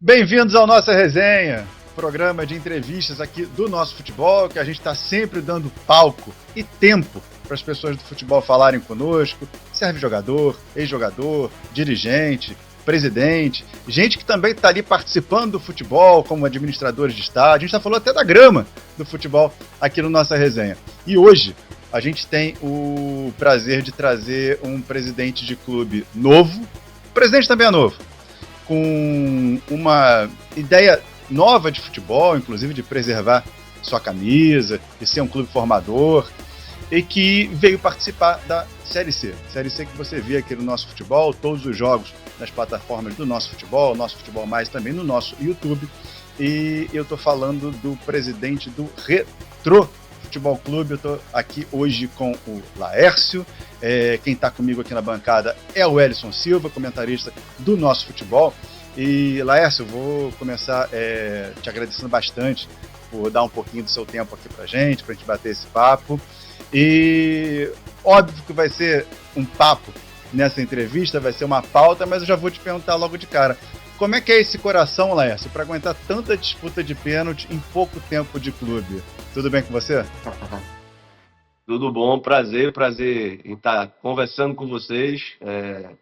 Bem-vindos ao Nossa Resenha, programa de entrevistas aqui do Nosso Futebol, que a gente está sempre dando palco e tempo para as pessoas do futebol falarem conosco. Serve jogador, ex-jogador, dirigente, presidente, gente que também está ali participando do futebol, como administradores de estádio. A gente já falou até da grama do futebol aqui no Nossa Resenha. E hoje a gente tem o prazer de trazer um presidente de clube novo. O presidente também é novo, com uma ideia nova de futebol, inclusive de preservar sua camisa, de ser um clube formador, e que veio participar da Série C. Série C que você vê aqui no Nosso Futebol, todos os jogos nas plataformas do Nosso Futebol Mais também no nosso YouTube. E eu estou falando do presidente do Retrô Futebol Clube. Eu estou aqui hoje com o Laércio. Quem está comigo aqui na bancada é o Elison Silva, comentarista do Nosso Futebol. E, Laércio, eu vou começar te agradecendo bastante por dar um pouquinho do seu tempo aqui para a gente bater esse papo. E óbvio que vai ser um papo nessa entrevista, vai ser uma pauta, mas eu já vou te perguntar logo de cara. Como é que é esse coração, Laércio, para aguentar tanta disputa de pênalti em pouco tempo de clube? Tudo bem com você? Tudo bom, prazer em estar conversando com vocês.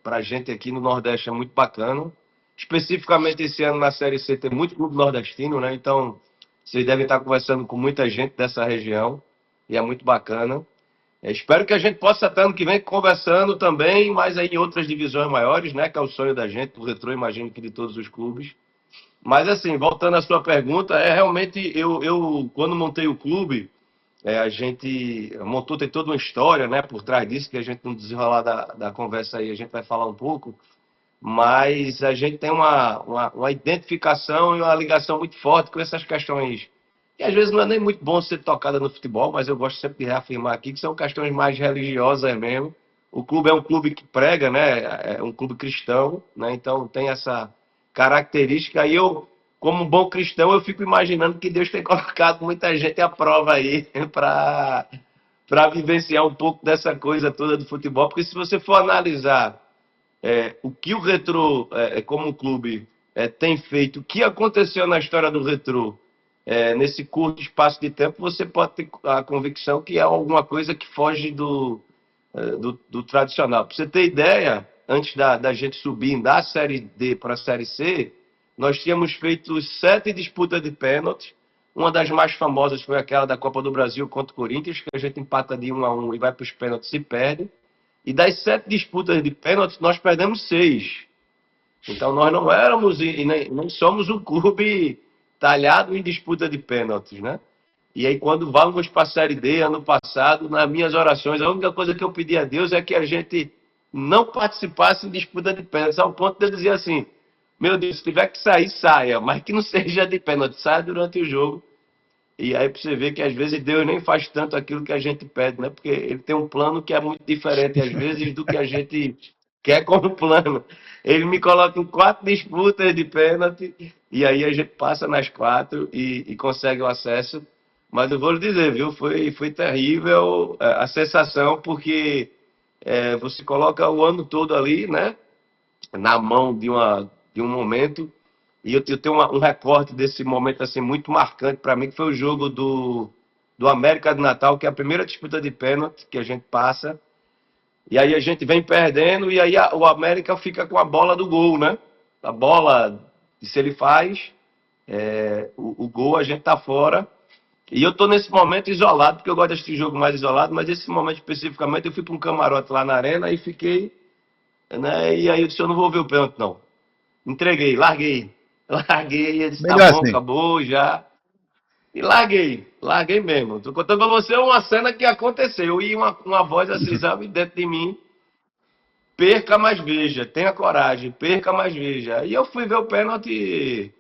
Para a gente aqui no Nordeste é muito bacana. Especificamente esse ano na Série C tem muito clube nordestino, né? Então vocês devem estar conversando com muita gente dessa região e é muito bacana. Espero que a gente possa estar ano que vem conversando também, mas aí em outras divisões maiores, né? Que é o sonho da gente, do Retrô, imagino que de todos os clubes. Mas assim, voltando à sua pergunta, realmente eu quando montei o clube, a gente montou, tem toda uma história, né, por trás disso, que a gente no desenrolar da conversa aí, a gente vai falar um pouco, mas a gente tem uma identificação e uma ligação muito forte com essas questões, que às vezes não é nem muito bom ser tocada no futebol, mas eu gosto sempre de reafirmar aqui que são questões mais religiosas mesmo. O clube é um clube que prega, né, é um clube cristão, né, então tem essa característica, e eu, como um bom cristão, eu fico imaginando que Deus tem colocado muita gente à prova aí para vivenciar um pouco dessa coisa toda do futebol, porque se você for analisar o que o Retrô, como clube, tem feito, o que aconteceu na história do Retrô, nesse curto espaço de tempo, você pode ter a convicção que é alguma coisa que foge do tradicional. Para você ter ideia, antes da gente subir da Série D para a Série C, nós tínhamos feito 7 disputas de pênalti. Uma das mais famosas foi aquela da Copa do Brasil contra o Corinthians, que a gente empata de 1-1 e vai para os pênaltis e perde. E das 7 disputas de pênalti, nós perdemos 6. Então nós não éramos e nem somos um clube talhado em disputa de pênaltis, né? E aí, quando vamos para a Série D, ano passado, nas minhas orações, a única coisa que eu pedi a Deus é que a gente não participasse em disputa de pênaltis, ao ponto de eu dizer assim, meu Deus, se tiver que sair, saia, mas que não seja de pênalti, saia durante o jogo. E aí você vê que às vezes Deus nem faz tanto aquilo que a gente pede, né? Porque ele tem um plano que é muito diferente, às vezes, do que a gente quer como plano. Ele me coloca em 4 disputas de pênalti, e aí a gente passa nas 4 e consegue o acesso. Mas eu vou lhe dizer, viu? Foi terrível a sensação, porque você coloca o ano todo ali, né? Na mão de um momento. E eu tenho um recorte desse momento assim, muito marcante para mim, que foi o jogo do América de Natal, que é a primeira disputa de pênalti que a gente passa. E aí a gente vem perdendo, e aí o América fica com a bola do gol, né? A bola, se ele faz o gol, a gente tá fora. E eu tô nesse momento isolado, porque eu gosto de assistir jogo mais isolado, mas esse momento especificamente eu fui para um camarote lá na arena e fiquei, né? E aí eu disse, eu não vou ver o pênalti, não. Entreguei, larguei. Larguei, eu disse, tá Melhor bom, assim. acabou já. E larguei mesmo. Tô contando pra você uma cena que aconteceu. E uma voz assim, sabe, dentro de mim. Perca, mas veja. Tenha coragem. Perca, mas veja. E eu fui ver o pênalti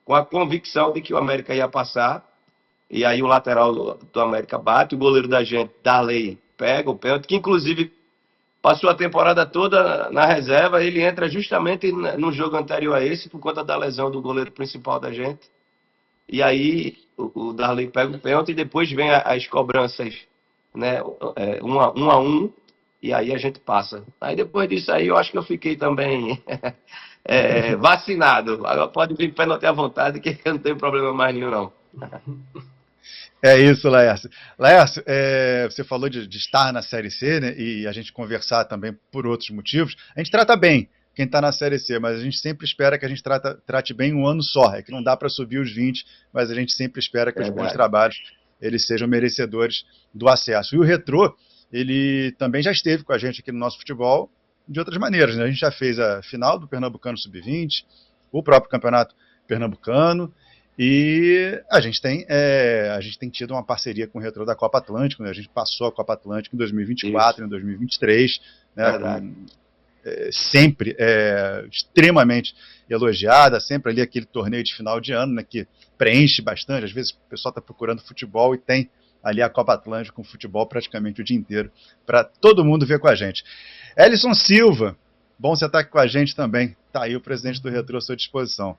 com a convicção de que o América ia passar. E aí o lateral do América bate. O goleiro da gente, Darley, pega o pênalti. Que inclusive passou a temporada toda na reserva. Ele entra justamente no jogo anterior a esse, por conta da lesão do goleiro principal da gente. E aí o Darley pega o pênalti e depois vem as cobranças, né, 1-1, e aí a gente passa. Aí depois disso aí eu acho que eu fiquei também vacinado. Agora pode vir pênalti à vontade, que eu não tenho problema mais nenhum, não. É isso, Laércio. Laércio, você falou de estar na Série C, né, e a gente conversar também por outros motivos. A gente trata bem quem está na Série C, mas a gente sempre espera que a gente trate bem um ano só. É que não dá para subir os 20, mas a gente sempre espera que os bons trabalhos eles sejam merecedores do acesso. E o Retrô, ele também já esteve com a gente aqui no nosso futebol de outras maneiras, né? A gente já fez a final do Pernambucano Sub-20, o próprio Campeonato Pernambucano, e a gente tem tido uma parceria com o Retrô da Copa Atlântico, né? A gente passou a Copa Atlântico em 2024, em 2023, né? Sempre extremamente elogiada, sempre ali aquele torneio de final de ano, né, que preenche bastante. Às vezes o pessoal está procurando futebol e tem ali a Copa Atlântico com futebol praticamente o dia inteiro, para todo mundo ver com a gente. Ellison Silva, bom você estar aqui com a gente também. Está aí o presidente do Retrô à sua disposição.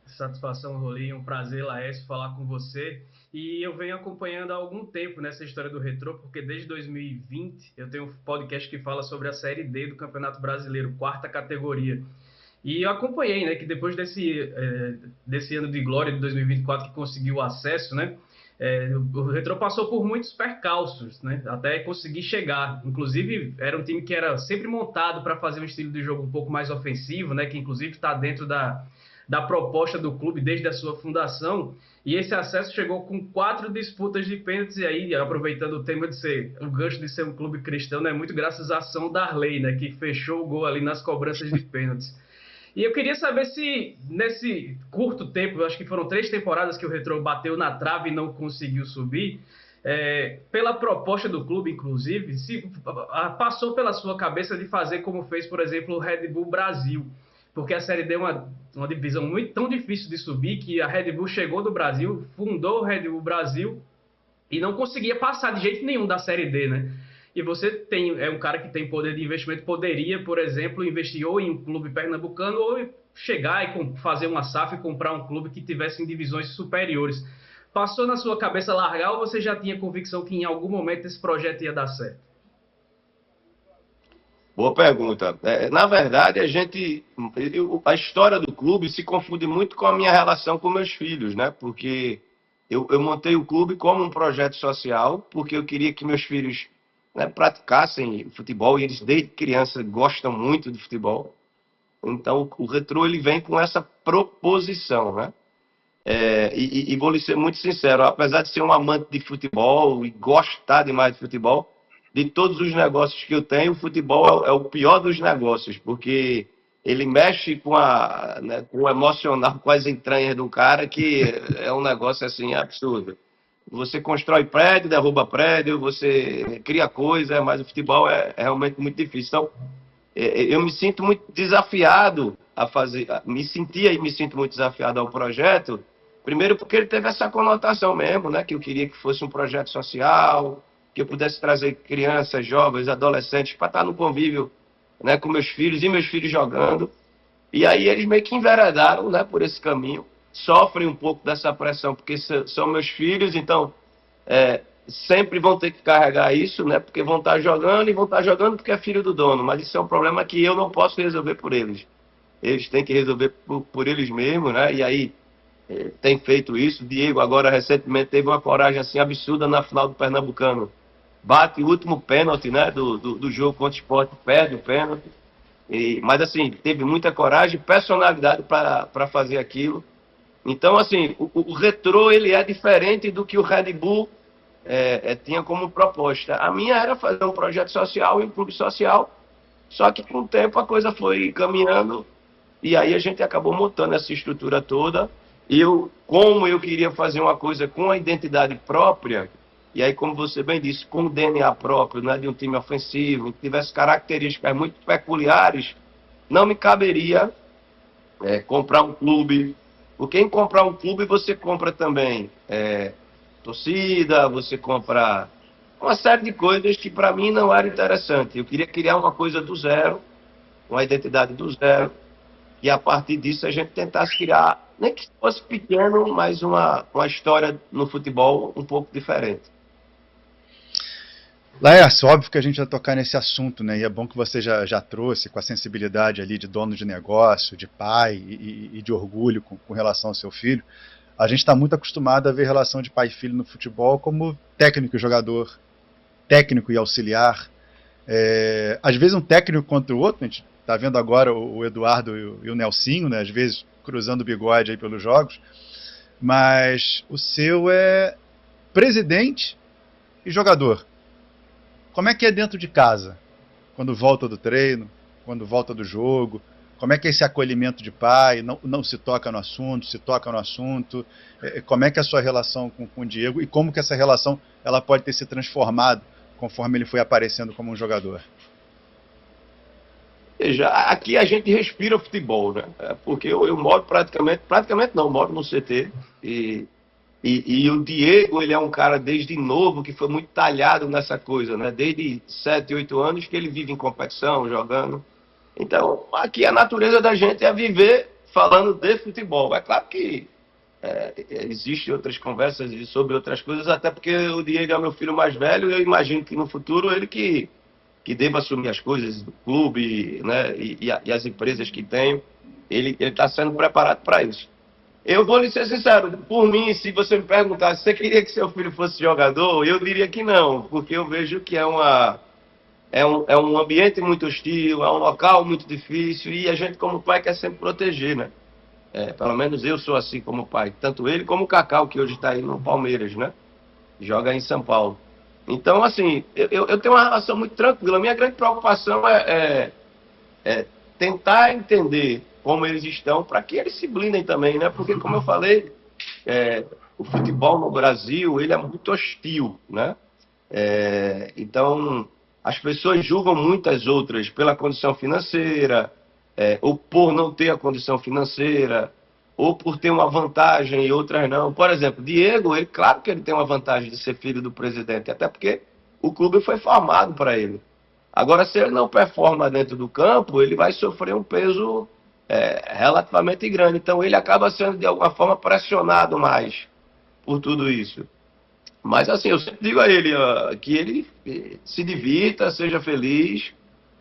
Satisfação, Rolim, um prazer, Laércio, falar com você. E eu venho acompanhando há algum tempo nessa história do Retrô, porque desde 2020 eu tenho um podcast que fala sobre a Série D do Campeonato Brasileiro, 4ª categoria. E eu acompanhei, né, que depois desse ano de glória de 2024 que conseguiu o acesso, né, o Retrô passou por muitos percalços, né, até conseguir chegar. Inclusive, era um time que era sempre montado para fazer um estilo de jogo um pouco mais ofensivo, né, que inclusive está dentro da proposta do clube desde a sua fundação, e esse acesso chegou com 4 disputas de pênaltis, e aí, aproveitando o tema o gancho de ser um clube cristão, né, muito graças à ação da Arley, né, que fechou o gol ali nas cobranças de pênaltis. E eu queria saber se, nesse curto tempo, eu acho que foram 3 temporadas que o Retrô bateu na trave e não conseguiu subir, pela proposta do clube, inclusive, se passou pela sua cabeça de fazer como fez, por exemplo, o Red Bull Brasil, porque a Série D é uma divisão tão difícil de subir que a Red Bull chegou do Brasil, fundou o Red Bull Brasil e não conseguia passar de jeito nenhum da Série D, né? E você é um cara que tem poder de investimento, poderia, por exemplo, investir ou em um clube pernambucano ou chegar e fazer uma SAF e comprar um clube que tivesse em divisões superiores. Passou na sua cabeça largar ou você já tinha convicção que em algum momento esse projeto ia dar certo? Boa pergunta. Na verdade, a história do clube se confunde muito com a minha relação com meus filhos, né? Porque eu montei o clube como um projeto social, porque eu queria que meus filhos, né, praticassem futebol, e eles desde criança gostam muito de futebol. Então, o Retrô ele vem com essa proposição, né? E vou lhe ser muito sincero, apesar de ser um amante de futebol e gostar demais de futebol, de todos os negócios que eu tenho, o futebol é o pior dos negócios, porque ele mexe com o emocional, com as entranhas do cara, que é um negócio assim absurdo. Você constrói prédio, derruba prédio, você cria coisa, mas o futebol é realmente muito difícil. Então, eu me sinto muito desafiado me sinto muito desafiado ao projeto, primeiro porque ele teve essa conotação mesmo, né, que eu queria que fosse um projeto social, que eu pudesse trazer crianças, jovens, adolescentes para estar no convívio, né, com meus filhos e meus filhos jogando. E aí eles meio que enveredaram, né, por esse caminho, sofrem um pouco dessa pressão, porque são meus filhos, então sempre vão ter que carregar isso, né, porque vão estar jogando e vão estar jogando porque é filho do dono, mas isso é um problema que eu não posso resolver por eles. Eles têm que resolver por eles mesmos, né, e aí tem feito isso. Diego agora recentemente teve uma coragem assim absurda na final do Pernambucano, bate o último pênalti, né, do jogo contra o Sport, perde o pênalti, mas assim, teve muita coragem e personalidade para fazer aquilo. Então, assim, o Retrô ele é diferente do que o Red Bull tinha como proposta. A minha era fazer um projeto social e um clube social, só que com o tempo a coisa foi caminhando e aí a gente acabou montando essa estrutura toda. Como eu queria fazer uma coisa com a identidade própria, e aí, como você bem disse, com o DNA próprio, né, de um time ofensivo, que tivesse características muito peculiares, não me caberia comprar um clube, porque em comprar um clube você compra também torcida, você compra uma série de coisas que para mim não era interessante. Eu queria criar uma coisa do zero, uma identidade do zero, e a partir disso a gente tentasse criar, nem que fosse pequeno, mas uma história no futebol um pouco diferente. Laércio, óbvio que a gente vai tocar nesse assunto, né? E é bom que você já trouxe com a sensibilidade ali de dono de negócio, de pai e de orgulho com relação ao seu filho. A gente está muito acostumado a ver relação de pai e filho no futebol como técnico e jogador, técnico e auxiliar. Às vezes um técnico contra o outro, a gente está vendo agora o Eduardo e o Nelsinho, né? Às vezes cruzando o bigode aí pelos jogos, mas o seu é presidente e jogador. Como é que é dentro de casa? Quando volta do treino, quando volta do jogo, como é que é esse acolhimento de pai? Não se toca no assunto, se toca no assunto? Como é que é a sua relação com o Diego e como que essa relação ela pode ter se transformado conforme ele foi aparecendo como um jogador? Veja, aqui a gente respira futebol, né? Porque eu moro praticamente não, moro no CT e o Diego, ele é um cara desde novo que foi muito talhado nessa coisa, né? Desde 7, 8 anos que ele vive em competição, jogando. Então, aqui a natureza da gente é viver falando de futebol. É claro que existem outras conversas sobre outras coisas, até porque o Diego é meu filho mais velho e eu imagino que no futuro ele que deva assumir as coisas do clube, né? E as empresas que tem, ele está sendo preparado para isso. Eu vou lhe ser sincero, por mim, se você me perguntasse se você queria que seu filho fosse jogador, eu diria que não, porque eu vejo que é um ambiente muito hostil, é um local muito difícil e a gente como pai quer sempre proteger, né? Pelo menos eu sou assim como pai, tanto ele como o Cacau, que hoje está aí no Palmeiras, né? Joga em São Paulo. Então, assim, eu tenho uma relação muito tranquila. A minha grande preocupação é tentar entender como eles estão, para que eles se blindem também, né? Porque, como eu falei, o futebol no Brasil, ele é muito hostil, né? Então, as pessoas julgam muitas outras pela condição financeira, ou por não ter a condição financeira, ou por ter uma vantagem e outras não. Por exemplo, Diego, claro que ele tem uma vantagem de ser filho do presidente, até porque o clube foi formado para ele. Agora, se ele não performa dentro do campo, ele vai sofrer um peso relativamente grande. Então, ele acaba sendo, de alguma forma, pressionado mais por tudo isso. Mas, assim, eu sempre digo a ele que ele se divirta, seja feliz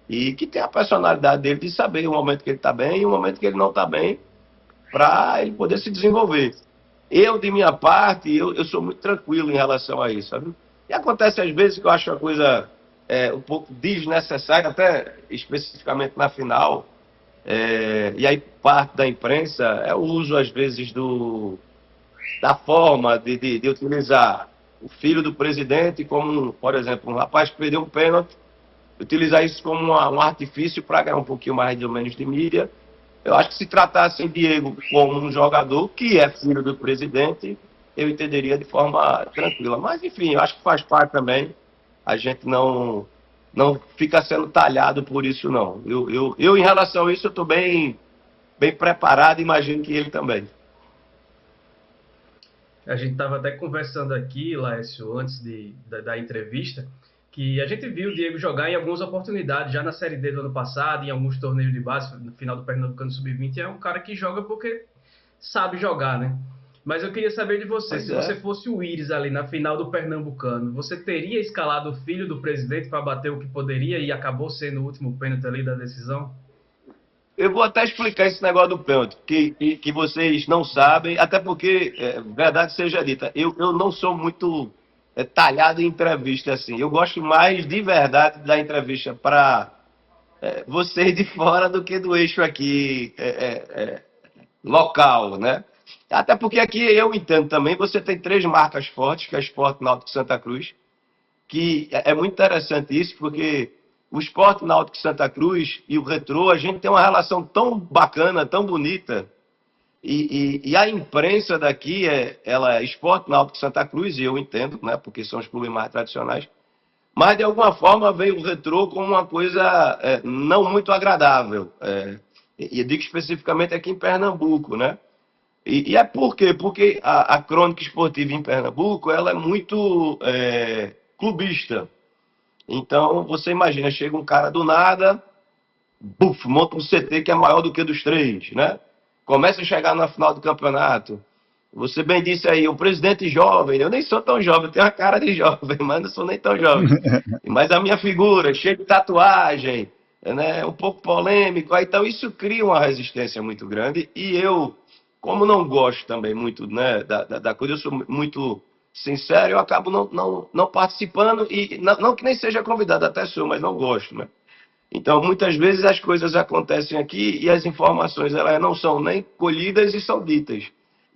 e que tenha a personalidade dele de saber o momento que ele está bem e o momento que ele não está bem, para ele poder se desenvolver. Eu, de minha parte, eu sou muito tranquilo em relação a isso, sabe? E acontece às vezes que eu acho uma coisa um pouco desnecessária, até especificamente na final, e aí parte da imprensa é o uso, às vezes, da forma de utilizar o filho do presidente como, por exemplo, um rapaz que perdeu um pênalti, utilizar isso como um artifício para ganhar um pouquinho mais ou menos de mídia. Eu acho que se tratasse Diego como um jogador que é filho do presidente, eu entenderia de forma tranquila. Mas, enfim, eu acho que faz parte também. A gente não fica sendo talhado por isso, não. Eu em relação a isso, eu estou bem preparado, imagino que ele também. A gente estava até conversando aqui, Laércio, antes da entrevista, que a gente viu o Diego jogar em algumas oportunidades, já na Série D do ano passado, em alguns torneios de base, no final do Pernambucano Sub-20, é um cara que joga porque sabe jogar, né? Mas eu queria saber de você, se você fosse o Íris ali na final do Pernambucano, você teria escalado o filho do presidente para bater o que poderia e acabou sendo o último pênalti ali da decisão? Eu vou até explicar esse negócio do pênalti, que vocês não sabem, até porque, verdade seja dita, eu não sou muito talhado em entrevista assim. Eu gosto mais de verdade da entrevista para vocês de fora do que do eixo aqui local, né? Até porque aqui eu entendo também, você tem 3 marcas fortes, que é Sport, Náutico e Santa Cruz, que é muito interessante isso, porque o Sport, Náutico e Santa Cruz e o Retrô, a gente tem uma relação tão bacana, tão bonita, e a imprensa daqui, ela é Sport, Náutico e Santa Cruz, e eu entendo, né, porque são os clubes mais tradicionais, mas de alguma forma veio o Retrô como uma coisa não muito agradável, e eu digo especificamente aqui em Pernambuco, né? E é por quê? Porque a crônica esportiva em Pernambuco, ela é muito clubista. Então, você imagina, chega um cara do nada, buf, monta um CT que é maior do que dos 3, né? Começa a chegar na final do campeonato. Você bem disse aí, o presidente jovem, eu nem sou tão jovem, eu tenho uma cara de jovem, mas não sou nem tão jovem. Mas a minha figura, cheia de tatuagem, né, um pouco polêmico, aí, então isso cria uma resistência muito grande. E eu, como não gosto também muito, né, da coisa, eu sou muito sincero, eu acabo não participando, e não que nem seja convidado, até sou, mas não gosto, né? Então, muitas vezes as coisas acontecem aqui e as informações elas não são nem colhidas e são ditas.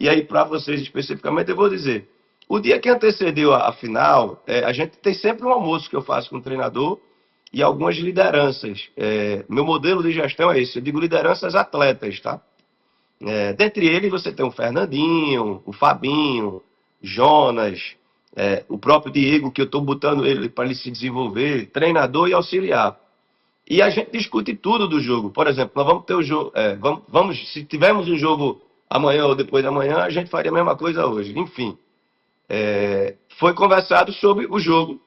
E aí, para vocês especificamente, eu vou dizer: o dia que antecedeu a final, a gente tem sempre um almoço que eu faço com o treinador e algumas lideranças. Meu modelo de gestão é esse, eu digo lideranças atletas, tá? Dentre eles, você tem o Fernandinho, o Fabinho, Jonas, o próprio Diego, que eu estou botando ele para ele se desenvolver, treinador e auxiliar. E a gente discute tudo do jogo. Por exemplo, nós vamos ter o jogo. Se tivermos um jogo amanhã ou depois da manhã, a gente faria a mesma coisa hoje. Enfim, foi conversado sobre o jogo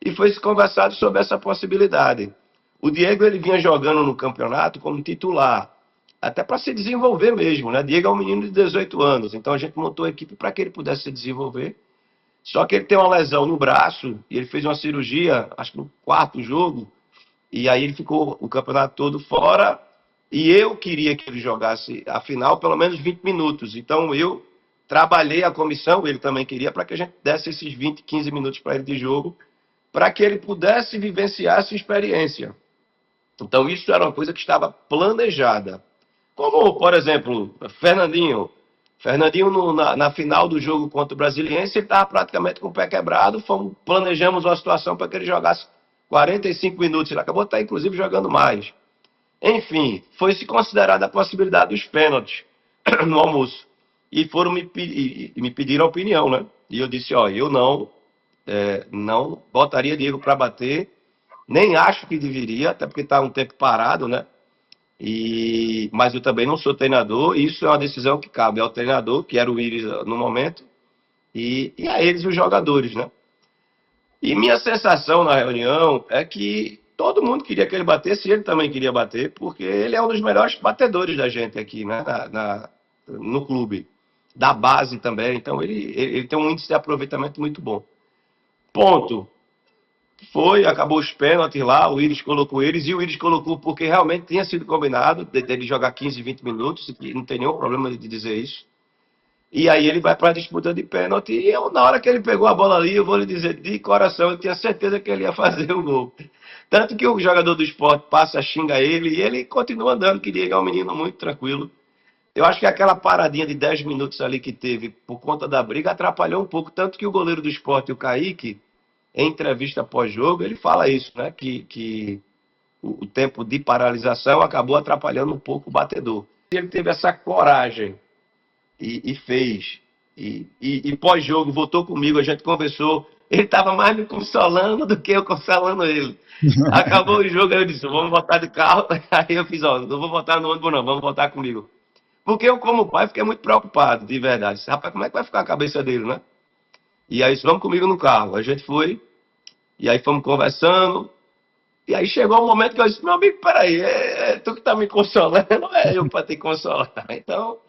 e foi conversado sobre essa possibilidade. O Diego ele vinha jogando no campeonato como titular, até para se desenvolver mesmo, né? Diego é um menino de 18 anos, então a gente montou a equipe para que ele pudesse se desenvolver. Só que ele tem uma lesão no braço e ele fez uma cirurgia, acho que no quarto jogo. E aí ele ficou o campeonato todo fora e eu queria que ele jogasse a final pelo menos 20 minutos. Então eu trabalhei a comissão, ele também queria, para que a gente desse esses 20, 15 minutos para ele de jogo, para que ele pudesse vivenciar essa experiência. Então isso era uma coisa que estava planejada. Como, por exemplo, Fernandinho. Fernandinho, na final do jogo contra o Brasiliense, ele estava praticamente com o pé quebrado. Planejamos uma situação para que ele jogasse 45 minutos. Ele acabou até, inclusive, jogando mais. Enfim, foi-se considerada a possibilidade dos pênaltis no almoço. E foram me pediram a opinião, né? E eu disse, eu não botaria Diego para bater, nem acho que deveria, até porque está um tempo parado, né? Mas eu também não sou treinador, e isso é uma decisão que cabe ao treinador, que era o Iris no momento, e a eles, os jogadores, né? E minha sensação na reunião é que todo mundo queria que ele batesse, e ele também queria bater, porque ele é um dos melhores batedores da gente aqui, né? No clube, da base também, então ele tem um índice de aproveitamento muito bom. Ponto. Acabou os pênaltis lá, o Iris colocou eles, e o Iris colocou porque realmente tinha sido combinado dele jogar 15, 20 minutos, e não tem nenhum problema de dizer isso. E aí ele vai para a disputa de pênalti, e na hora que ele pegou a bola ali, eu vou lhe dizer de coração, eu tinha certeza que ele ia fazer o gol. Tanto que o jogador do Sport passa, xinga ele, e ele continua andando, que Diego é um menino muito tranquilo. Eu acho que aquela paradinha de 10 minutos ali que teve por conta da briga atrapalhou um pouco, tanto que o goleiro do Sport, o Kaique, em entrevista pós-jogo, ele fala isso, né? Que o tempo de paralisação acabou atrapalhando um pouco o batedor. Ele teve essa coragem e fez. E pós-jogo, voltou comigo, a gente conversou. Ele estava mais me consolando do que eu consolando ele. Acabou o jogo, aí eu disse, vamos voltar de carro. Aí eu fiz, não vou voltar no ônibus não, vamos voltar comigo. Porque eu, como pai, fiquei muito preocupado, de verdade. Rapaz, como é que vai ficar a cabeça dele, né? E aí, vamos comigo no carro. A gente foi, e aí fomos conversando. E aí chegou um momento que eu disse, meu amigo, peraí, tu que tá me consolando, não é eu para te consolar. Então,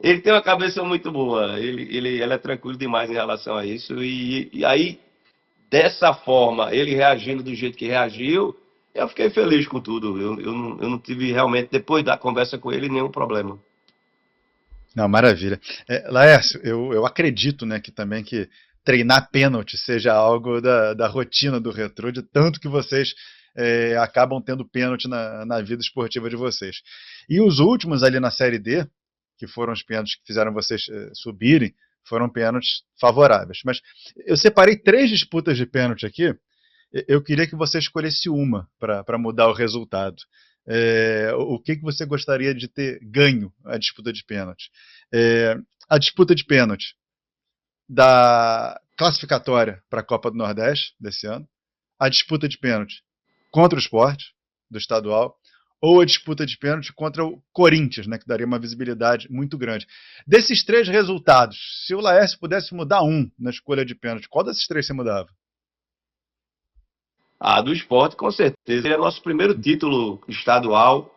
ele tem uma cabeça muito boa. Ele é tranquilo demais em relação a isso. E aí, dessa forma, ele reagindo do jeito que reagiu, eu fiquei feliz com tudo. Eu não tive realmente, depois da conversa com ele, nenhum problema. Não, maravilha. Laércio, eu acredito, né, que também que treinar pênalti seja algo da rotina do Retrô, de tanto que vocês acabam tendo pênalti na vida esportiva de vocês. E os últimos ali na Série D, que foram os pênaltis que fizeram vocês subirem, foram pênaltis favoráveis. Mas eu separei 3 disputas de pênalti aqui, eu queria que você escolhesse uma para mudar o resultado. O que você gostaria de ter ganho a disputa de pênalti? A disputa de pênalti da classificatória para a Copa do Nordeste desse ano, a disputa de pênalti contra o Sport, do estadual, ou a disputa de pênalti contra o Corinthians, né, que daria uma visibilidade muito grande. Desses 3 resultados, se o Laércio pudesse mudar um na escolha de pênalti, qual desses 3 você mudava? Do Sport, com certeza. Ele é nosso primeiro título estadual.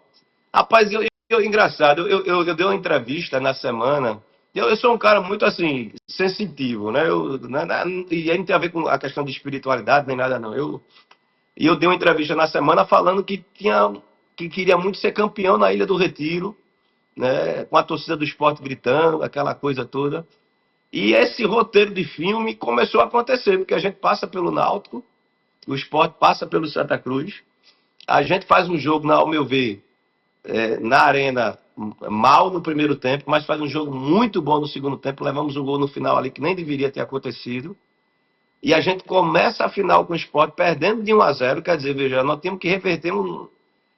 Rapaz, engraçado, eu dei uma entrevista na semana Eu sou um cara muito, assim, sensitivo, né? E aí não tem a ver com a questão de espiritualidade nem nada, não. Eu dei uma entrevista na semana falando que queria muito ser campeão na Ilha do Retiro, né? Com a torcida do Sport gritando, aquela coisa toda. E esse roteiro de filme começou a acontecer, porque a gente passa pelo Náutico, o Sport passa pelo Santa Cruz, a gente faz um jogo, ao meu ver, na arena mal no primeiro tempo, mas faz um jogo muito bom no segundo tempo. Levamos um gol no final ali que nem deveria ter acontecido. E a gente começa a final com o Sport perdendo de 1-0. Quer dizer, veja, nós temos que reverter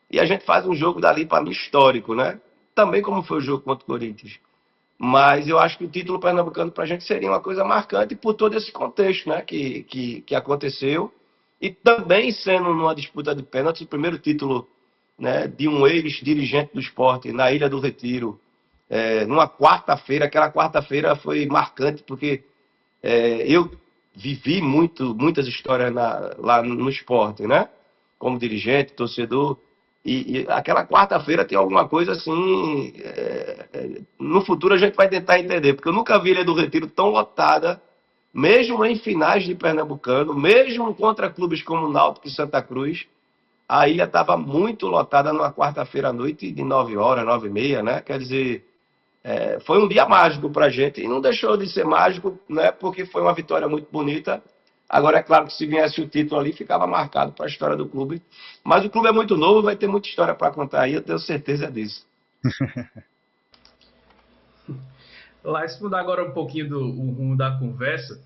e a gente faz um jogo dali para mim histórico, né? Também como foi o jogo contra o Corinthians. Mas eu acho que o título pernambucano para a gente seria uma coisa marcante por todo esse contexto, né? Que aconteceu. E também sendo numa disputa de pênaltis, o primeiro título, né, de um ex-dirigente do Sport na Ilha do Retiro, numa quarta-feira. Aquela quarta-feira foi marcante porque eu vivi muitas histórias lá no Sport, né? Como dirigente, torcedor. E aquela quarta-feira tem alguma coisa assim. No futuro a gente vai tentar entender, porque eu nunca vi a Ilha do Retiro tão lotada, mesmo em finais de Pernambucano, mesmo contra clubes como Náutico e Santa Cruz. A ilha estava muito lotada numa quarta-feira à noite, de 9 horas, 9h30, né? Quer dizer, foi um dia mágico para a gente e não deixou de ser mágico, né? Porque foi uma vitória muito bonita. Agora, é claro que se viesse o título ali, ficava marcado para a história do clube. Mas o clube é muito novo, vai ter muita história para contar aí, eu tenho certeza disso. Laís, mudar agora um pouquinho o rumo da conversa.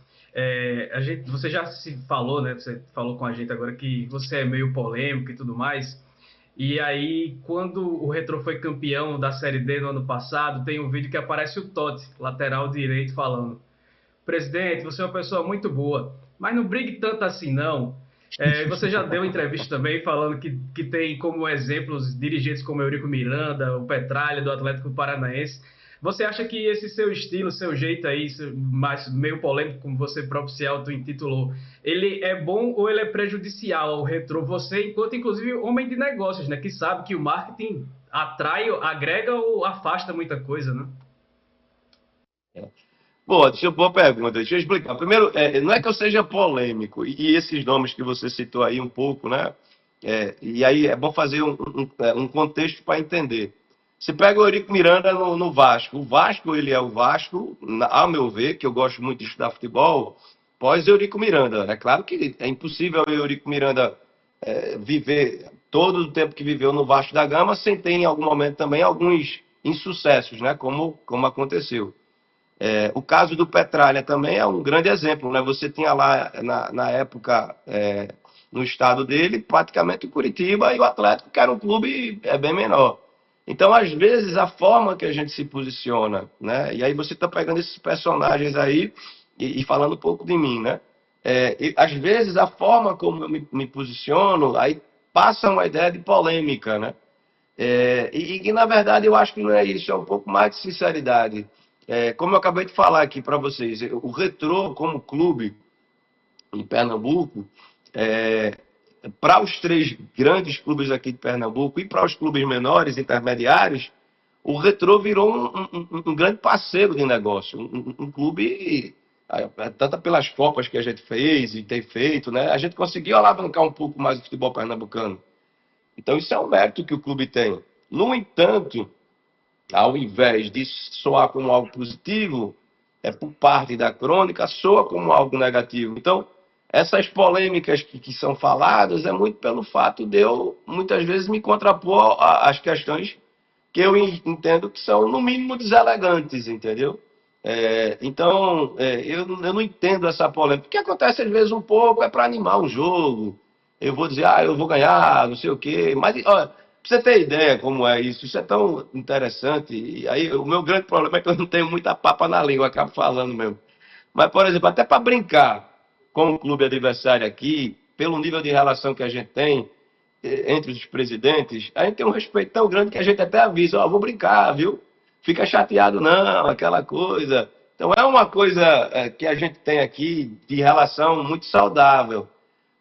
Você já se falou, né? Você falou com a gente agora que você é meio polêmico e tudo mais. E aí, quando o Retrô foi campeão da Série D no ano passado, tem um vídeo que aparece o Totti, lateral direito, falando: presidente, você é uma pessoa muito boa, mas não brigue tanto assim, não. Você já deu entrevista também falando que tem como exemplos dirigentes como Eurico Miranda, o Petralha, do Atlético Paranaense. Você acha que esse seu estilo, seu jeito aí, mais meio polêmico, como você próprio se auto-intitulou, ele é bom ou ele é prejudicial ao Retrô? Você, enquanto inclusive homem de negócios, né, que sabe que o marketing atrai, agrega ou afasta muita coisa, né? Boa pergunta, deixa eu explicar. Primeiro, não é que eu seja polêmico, e esses nomes que você citou aí um pouco, né? E aí é bom fazer um contexto para entender. Você pega o Eurico Miranda no Vasco. O Vasco, ele é o Vasco, ao meu ver, que eu gosto muito de estudar futebol, pós Eurico Miranda. É claro que é impossível o Eurico Miranda viver todo o tempo que viveu no Vasco da Gama sem ter em algum momento também alguns insucessos, né? Como aconteceu. O caso do Petralha também é um grande exemplo, né? Você tinha lá, na época, no estado dele, praticamente o Curitiba e o Atlético, que era um clube bem menor. Então, às vezes, a forma que a gente se posiciona, né? E aí você está pegando esses personagens aí e falando um pouco de mim, né? Às vezes, a forma como eu me posiciono, aí passa uma ideia de polêmica, né? E, na verdade, eu acho que não é isso, é um pouco mais de sinceridade. Como eu acabei de falar aqui para vocês, o Retrô, como clube em Pernambuco, para os 3 grandes clubes aqui de Pernambuco e para os clubes menores, intermediários, o Retrô virou um grande parceiro de negócio, um clube, tanto pelas copas que a gente fez e tem feito, né? A gente conseguiu alavancar um pouco mais o futebol pernambucano. Então, isso é um mérito que o clube tem. No entanto, ao invés de soar como algo positivo, por parte da crônica, soa como algo negativo. Então, essas polêmicas que são faladas é muito pelo fato de eu, muitas vezes, me contrapor às questões que eu entendo que são, no mínimo, deselegantes, entendeu? Então, eu não entendo essa polêmica. O que acontece, às vezes, um pouco é para animar um jogo. Eu vou dizer, eu vou ganhar, não sei o quê. Mas, olha, pra você ter ideia como é isso é tão interessante. E aí, o meu grande problema é que eu não tenho muita papa na língua, eu acabo falando mesmo. Mas, por exemplo, até para brincar com o clube adversário aqui, pelo nível de relação que a gente tem entre os presidentes, a gente tem um respeito tão grande que a gente até avisa, vou brincar, viu? Fica chateado não, aquela coisa. Então é uma coisa que a gente tem aqui de relação muito saudável.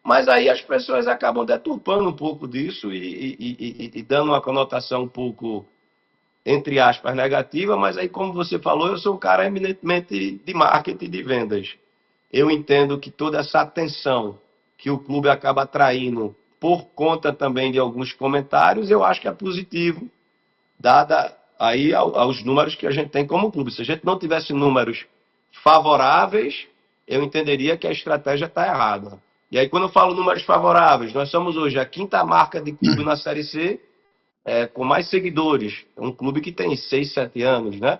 Mas aí as pessoas acabam deturpando um pouco disso e dando uma conotação um pouco entre aspas, negativa, mas aí, como você falou, eu sou um cara eminentemente de marketing e de vendas. Eu entendo que toda essa atenção que o clube acaba atraindo por conta também de alguns comentários, eu acho que é positivo, dada aí aos números que a gente tem como clube. Se a gente não tivesse números favoráveis, eu entenderia que a estratégia está errada. E aí, quando eu falo números favoráveis, nós somos hoje a quinta marca de clube na Série C, com mais seguidores. É um clube que tem 6, 7 anos, né?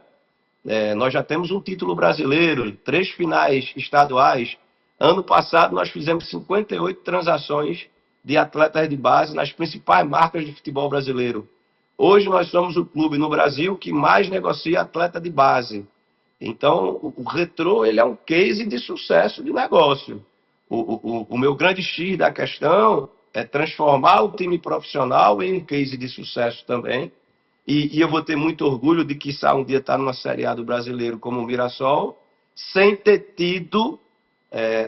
Nós já temos um título brasileiro, 3 finais estaduais. Ano passado, nós fizemos 58 transações de atletas de base nas principais marcas de futebol brasileiro. Hoje, nós somos o clube no Brasil que mais negocia atleta de base. Então, o Retrô ele é um case de sucesso de negócio. O meu grande X da questão é transformar o time profissional em um case de sucesso também. E eu vou ter muito orgulho de que um dia estar numa Série A do Brasileiro como o Mirassol, sem ter tido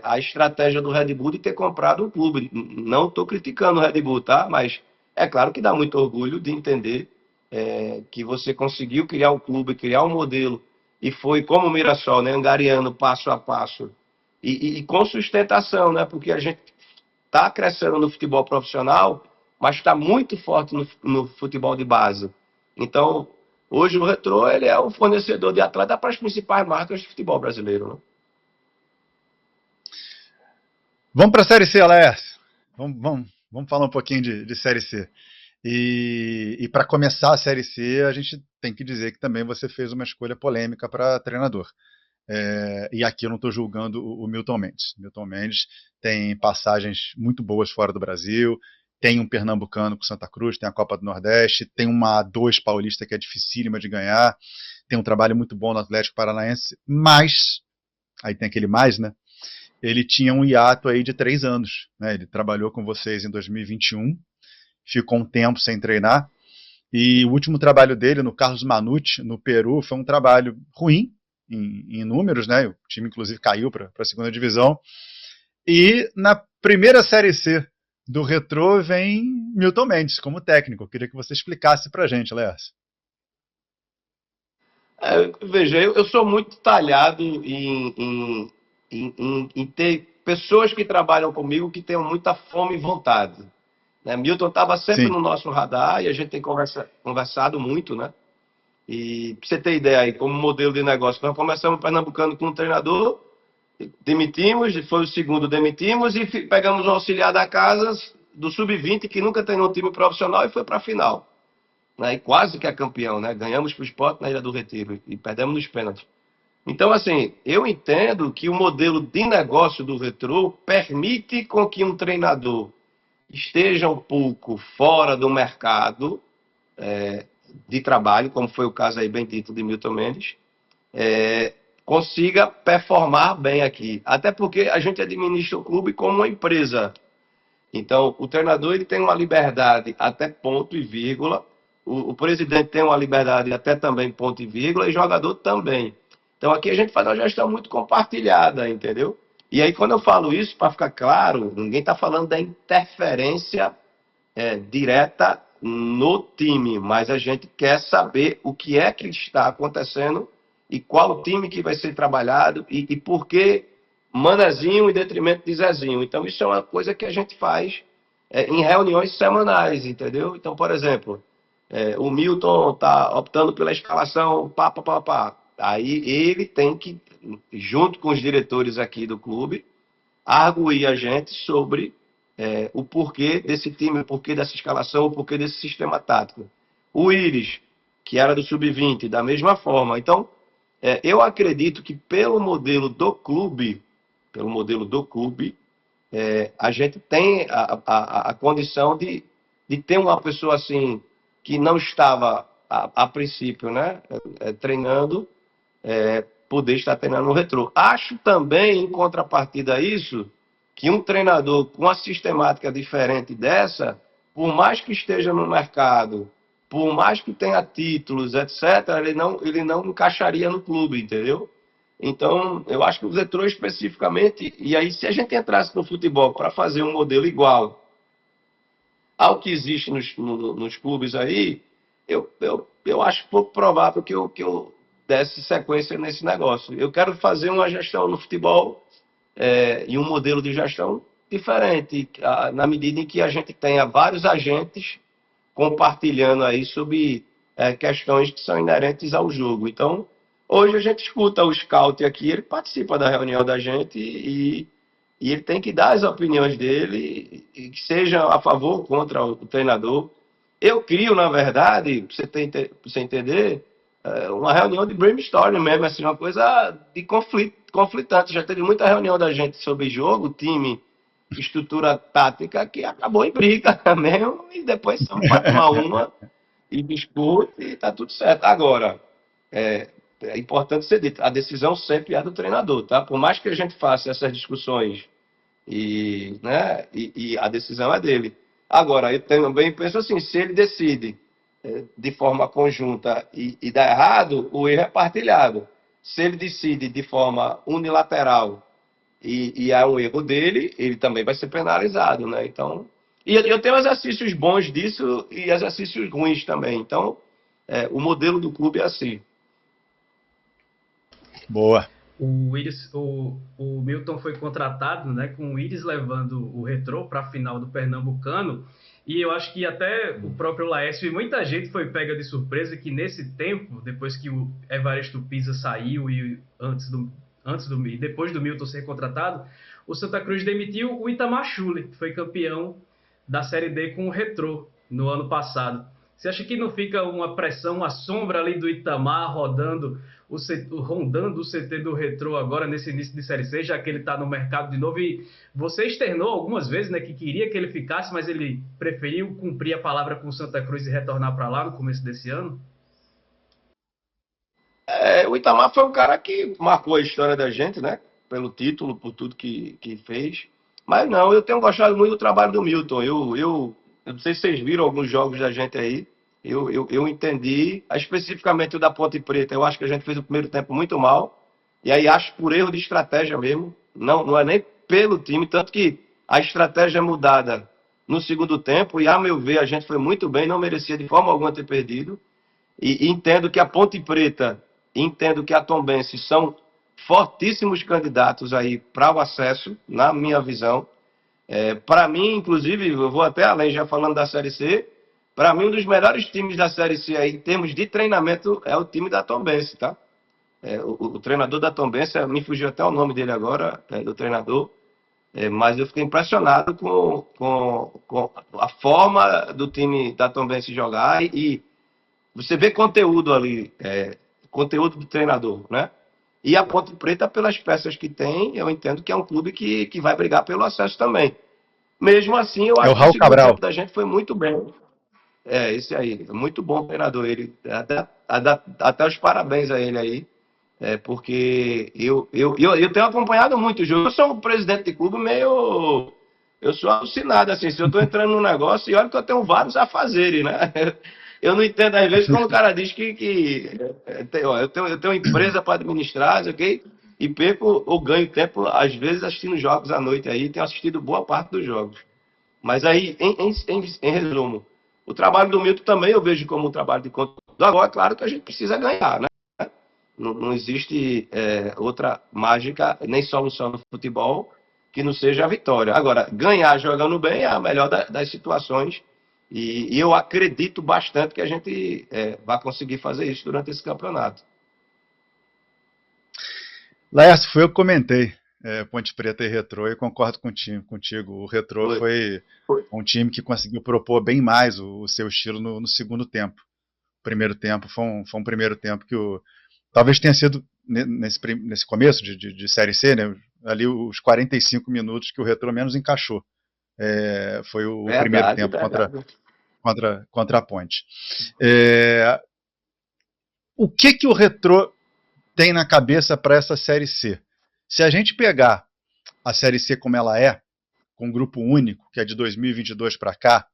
a estratégia do Red Bull de ter comprado um clube. Não estou criticando o Red Bull, tá? Mas é claro que dá muito orgulho de entender que você conseguiu criar um clube, criar um modelo, e foi como o Mirassol, né, angariando passo a passo, e com sustentação, né? Porque a gente está crescendo no futebol profissional, mas está muito forte no futebol de base. Então, hoje o Retrô ele é o fornecedor de atleta para as principais marcas de futebol brasileiro. Né? Vamos para a Série C, Alex. Vamos falar um pouquinho de Série C. E para começar a Série C, a gente tem que dizer que também você fez uma escolha polêmica para treinador. E aqui eu não estou julgando o Milton Mendes. Milton Mendes tem passagens muito boas fora do Brasil, tem um pernambucano com Santa Cruz, tem a Copa do Nordeste, tem uma A2 paulista que é dificílima de ganhar, tem um trabalho muito bom no Atlético Paranaense, mas, aí tem aquele mais, né? Ele tinha um hiato aí de 3 anos. Né? Ele trabalhou com vocês em 2021, ficou um tempo sem treinar, e o último trabalho dele no Carlos Manute, no Peru, foi um trabalho ruim, em números, né? O time inclusive caiu para a segunda divisão. E na primeira Série C do Retrô vem Milton Mendes como técnico. Eu queria que você explicasse para a gente, Léas. Veja, eu sou muito talhado em ter pessoas que trabalham comigo que tenham muita fome e vontade. Né? Milton estava sempre no nosso radar e a gente tem conversado muito, né? E para você ter ideia aí, como modelo de negócio, nós começamos Pernambucano com um treinador, demitimos, foi o segundo, demitimos e pegamos um auxiliar da casa do Sub-20 que nunca treinou um time profissional e foi para a final. Né? E quase que é campeão, né? Ganhamos para o Sport na Ilha do Retiro e perdemos nos pênaltis. Então, assim, eu entendo que o modelo de negócio do Retrô permite com que um treinador esteja um pouco fora do mercado de trabalho, como foi o caso aí bem dito de Milton Mendes, consiga performar bem aqui. Até porque a gente administra o clube como uma empresa. Então, o treinador ele tem uma liberdade até ponto e vírgula, o presidente tem uma liberdade até também ponto e vírgula, e o jogador também. Então, aqui a gente faz uma gestão muito compartilhada, entendeu? E aí, quando eu falo isso, para ficar claro, ninguém está falando da interferência direta no time, mas a gente quer saber o que é que está acontecendo e qual time que vai ser trabalhado e por que Manezinho em detrimento de Zezinho. Então, isso é uma coisa que a gente faz em reuniões semanais, entendeu? Então, por exemplo, o Milton está optando pela escalação pá. Aí ele tem que, junto com os diretores aqui do clube, arguir a gente sobre o porquê desse time, o porquê dessa escalação, o porquê desse sistema tático. O Íris, que era do Sub-20, da mesma forma. Então, eu acredito que pelo modelo do clube, a gente tem a condição de ter uma pessoa assim, que não estava, a princípio, né, treinando, poder estar treinando no Retrô. Acho também, em contrapartida a isso, que um treinador com uma sistemática diferente dessa, por mais que esteja no mercado, por mais que tenha títulos, etc., ele não encaixaria no clube, entendeu? Então, eu acho que o Retrô especificamente, e aí se a gente entrasse no futebol para fazer um modelo igual ao que existe nos clubes aí, eu eu acho pouco provável que eu desse sequência nesse negócio. Eu quero fazer uma gestão no futebol e um modelo de gestão diferente, na medida em que a gente tenha vários agentes compartilhando aí sobre questões que são inerentes ao jogo. Então, hoje a gente escuta o scout aqui, ele participa da reunião da gente e ele tem que dar as opiniões dele, e que seja a favor ou contra o treinador. Eu crio, na verdade, para você entender, uma reunião de brainstorming mesmo, assim, uma coisa de conflitante. Já teve muita reunião da gente sobre jogo, time, estrutura tática, que acabou em briga mesmo, e depois são para tomar uma e discute e está tudo certo. Agora, é importante ser dito, a decisão sempre é do treinador, tá? Por mais que a gente faça essas discussões e a decisão é dele. Agora, eu também penso assim, se ele decide de forma conjunta e dá errado, o erro é partilhado. Se ele decide de forma unilateral e é um erro dele, ele também vai ser penalizado, né? Então, e eu tenho exercícios bons disso e exercícios ruins também. Então, o modelo do clube é assim. Boa. O Milton foi contratado, né, com o Íris levando o Retrô para a final do Pernambucano, e eu acho que até o próprio Laércio e muita gente foi pega de surpresa que nesse tempo, depois que o Evaristo Pisa saiu e depois do Milton ser contratado, o Santa Cruz demitiu o Itamar Schulli, que foi campeão da Série D com o Retrô no ano passado. Você acha que não fica uma pressão, uma sombra ali do Itamar rondando o CT do Retrô agora nesse início de Série C, já que ele está no mercado de novo? E você externou algumas vezes, né, que queria que ele ficasse, mas ele preferiu cumprir a palavra com o Santa Cruz e retornar para lá no começo desse ano? O Itamar foi um cara que marcou a história da gente, né? Pelo título, por tudo que fez. Mas não, eu tenho gostado muito do trabalho do Milton. Eu não sei se vocês viram alguns jogos da gente aí. Eu entendi, especificamente o da Ponte Preta. Eu acho que a gente fez o primeiro tempo muito mal. E aí acho por erro de estratégia mesmo. Não é nem pelo time, tanto que a estratégia é mudada no segundo tempo. E a meu ver, a gente foi muito bem, não merecia de forma alguma ter perdido. E entendo que a Ponte Preta, entendo que a Tombense são fortíssimos candidatos aí para o acesso, na minha visão. Para mim, inclusive, eu vou até além, já falando da Série C, para mim um dos melhores times da Série C aí, em termos de treinamento, é o time da Tombense, tá? O treinador da Tombense, me fugiu até o nome dele agora, do treinador, mas eu fiquei impressionado com a forma do time da Tombense jogar e você vê conteúdo ali, conteúdo do treinador, né? E a Ponte Preta, pelas peças que tem, eu entendo que é um clube que vai brigar pelo acesso também. Mesmo assim, eu acho que o segundo tempo da gente foi muito bem. Esse aí, muito bom treinador. Ele até os parabéns a ele aí, porque eu tenho acompanhado muito o jogo. Eu sou um presidente de clube meio. Eu sou alucinado, assim, se eu estou entrando num negócio, e olha que eu tenho vários a fazerem, né? Eu não entendo, às vezes, quando o cara diz eu tenho empresa para administrar, ok? E perco ou ganho tempo, às vezes, assistindo jogos à noite aí, tenho assistido boa parte dos jogos. Mas aí, em resumo, o trabalho do Milton também eu vejo como um trabalho de conteúdo. Agora, é claro que a gente precisa ganhar, né? Não existe outra mágica, nem solução no futebol que não seja a vitória. Agora, ganhar jogando bem é a melhor das situações. E eu acredito bastante que a gente vai conseguir fazer isso durante esse campeonato. Laércio, foi eu que comentei Ponte Preta e Retrô e concordo contigo. O Retrô foi um time que conseguiu propor bem mais o seu estilo no segundo tempo. O primeiro tempo foi um primeiro tempo que talvez tenha sido nesse começo de Série C, né, ali os 45 minutos que o Retrô menos encaixou. Foi o primeiro tempo contra a Ponte. O que o Retrô tem na cabeça para essa Série C? Se a gente pegar a Série C como ela é, com um grupo único, que é de 2022 para cá,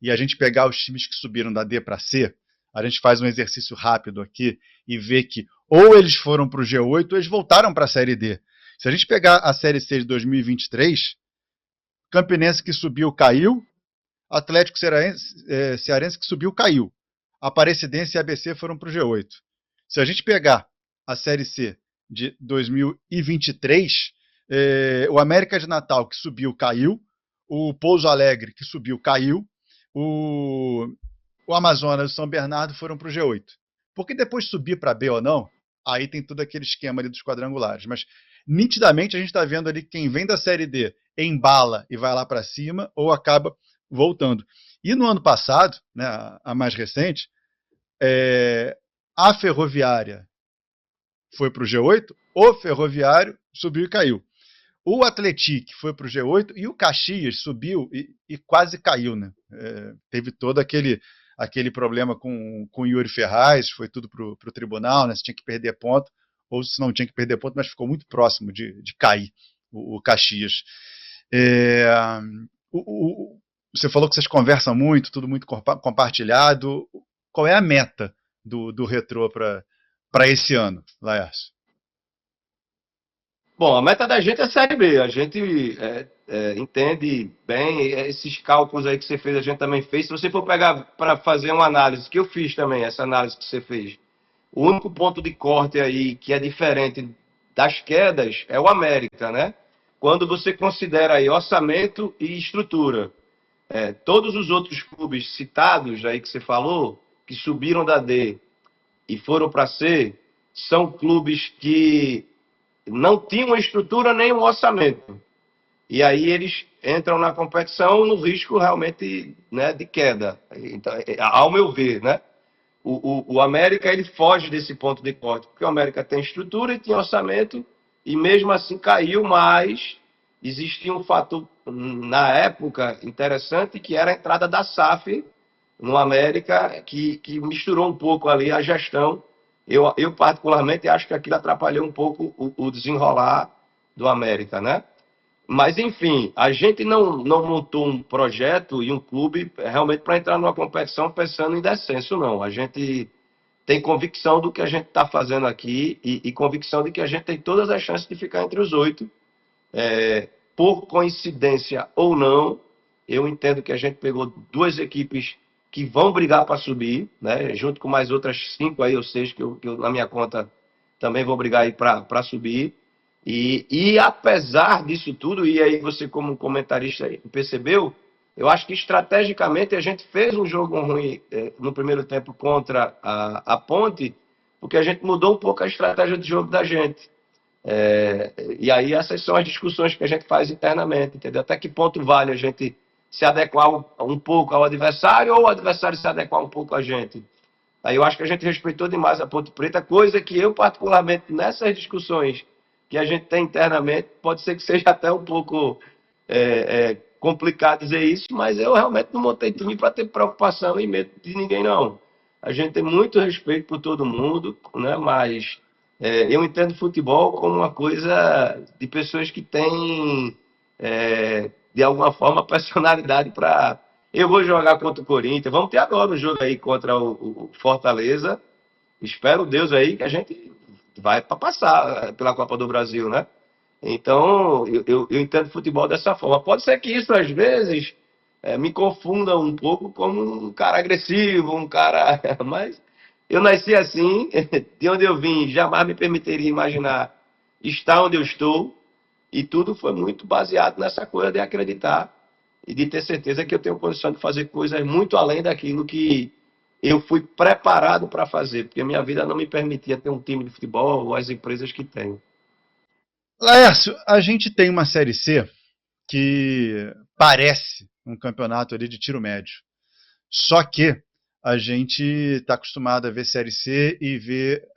e a gente pegar os times que subiram da D para C, a gente faz um exercício rápido aqui e vê que ou eles foram para o G8 ou eles voltaram para a Série D. Se a gente pegar a Série C de 2023, Campinense que subiu caiu, Atlético Cearense que subiu caiu. a Aparecidense e a ABC foram para o G8. Se a gente pegar a Série C de 2023, o América de Natal, que subiu, caiu. O Pouso Alegre, que subiu, caiu. O Amazonas e o São Bernardo foram para o G8. Porque depois subir para B ou não, aí tem todo aquele esquema ali dos quadrangulares. Mas nitidamente a gente está vendo ali quem vem da Série D embala e vai lá para cima ou acaba voltando. E no ano passado, né, a mais recente, a Ferroviária foi para o G8, o Ferroviário subiu e caiu. O Atlético foi para o G8 e o Caxias subiu e quase caiu, né? Teve todo aquele problema com o Yuri Ferraz, foi tudo para o tribunal, né? Se tinha que perder ponto, ou se não tinha que perder ponto, mas ficou muito próximo de cair o Caxias. Você falou que vocês conversam muito, tudo muito compartilhado. Qual é a meta do Retrô para esse ano, Laércio? Bom, a meta da gente é a Série B. A gente entende bem esses cálculos aí que você fez, a gente também fez. Se você for pegar para fazer uma análise, que eu fiz também, essa análise que você fez, o único ponto de corte aí que é diferente das quedas é o América, né? Quando você considera aí orçamento e estrutura. Todos os outros clubes citados aí que você falou, que subiram da D e foram para C, são clubes que não tinham uma estrutura nem um orçamento. E aí eles entram na competição no risco realmente, né, de queda. Então, ao meu ver, né? O América ele foge desse ponto de corte, porque o América tem estrutura e tem orçamento, e mesmo assim caiu, mas existia um fator na época interessante, que era a entrada da SAF no América, que misturou um pouco ali a gestão. Eu particularmente acho que aquilo atrapalhou um pouco o desenrolar do América, né? Mas, enfim, a gente não montou um projeto e um clube realmente para entrar numa competição pensando em descenso, não. A gente tem convicção do que a gente está fazendo aqui e convicção de que a gente tem todas as chances de ficar entre os 8. Por coincidência ou não, eu entendo que a gente pegou duas equipes que vão brigar para subir, né? Junto com mais outras 5 aí, ou 6 que eu na minha conta também vão brigar aí para subir. E apesar disso tudo, e aí você como comentarista percebeu, eu acho que estrategicamente a gente fez um jogo ruim no primeiro tempo contra a Ponte, porque a gente mudou um pouco a estratégia de jogo da gente. E aí essas são as discussões que a gente faz internamente, entendeu? Até que ponto vale a gente se adequar um pouco ao adversário ou o adversário se adequar um pouco a gente? Aí eu acho que a gente respeitou demais a Ponte Preta, coisa que eu particularmente nessas discussões que a gente tem internamente, pode ser que seja até um pouco complicado dizer isso, mas eu realmente não montei time para ter preocupação e medo de ninguém, não. A gente tem muito respeito por todo mundo, né? Mas eu entendo futebol como uma coisa de pessoas que têm, de alguma forma, personalidade para... Eu vou jogar contra o Corinthians, vamos ter agora um jogo aí contra o Fortaleza, espero Deus aí que a gente vai para passar pela Copa do Brasil, né? Então, eu entendo futebol dessa forma. Pode ser que isso, às vezes, me confunda um pouco como um cara agressivo, um cara... Mas eu nasci assim, de onde eu vim, jamais me permitiria imaginar estar onde eu estou, e tudo foi muito baseado nessa coisa de acreditar e de ter certeza que eu tenho condição de fazer coisas muito além daquilo que eu fui preparado para fazer, porque a minha vida não me permitia ter um time de futebol ou as empresas que tenho. Laércio, a gente tem uma Série C que parece um campeonato ali de tiro médio. Só que a gente está acostumado a ver Série C e ver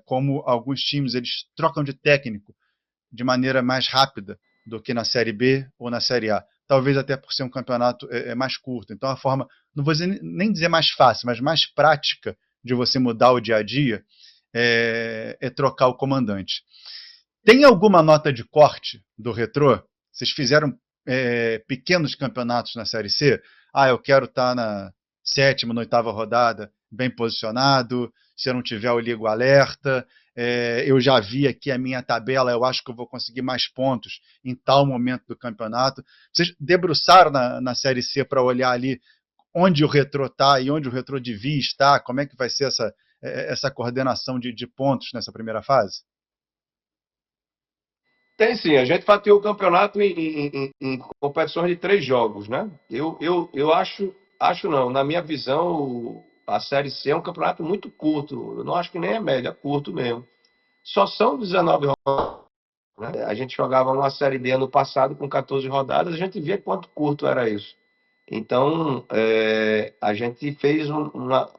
como alguns times eles trocam de técnico de maneira mais rápida do que na Série B ou na Série A. Talvez até por ser um campeonato mais curto. Então a forma, não vou nem dizer mais fácil, mas mais prática de você mudar o dia a dia é trocar o comandante. Tem alguma nota de corte do Retrô? Vocês fizeram pequenos campeonatos na Série C? Eu quero estar na sétima, na oitava rodada, bem posicionado. Se eu não tiver, eu ligo o alerta. Eu já vi aqui a minha tabela, eu acho que eu vou conseguir mais pontos em tal momento do campeonato. Vocês debruçaram na Série C para olhar ali onde o Retrô está e onde o Retrô devia estar? Como é que vai ser essa coordenação de pontos nessa primeira fase? Tem sim, a gente fatiou o campeonato em competições de 3 jogos, né? Eu acho não, na minha visão, a Série C é um campeonato muito curto, eu não acho que nem é médio, é curto mesmo. Só são 19 rodadas, né? A gente jogava uma Série D ano passado com 14 rodadas, a gente via quanto curto era isso. Então, a gente fez uma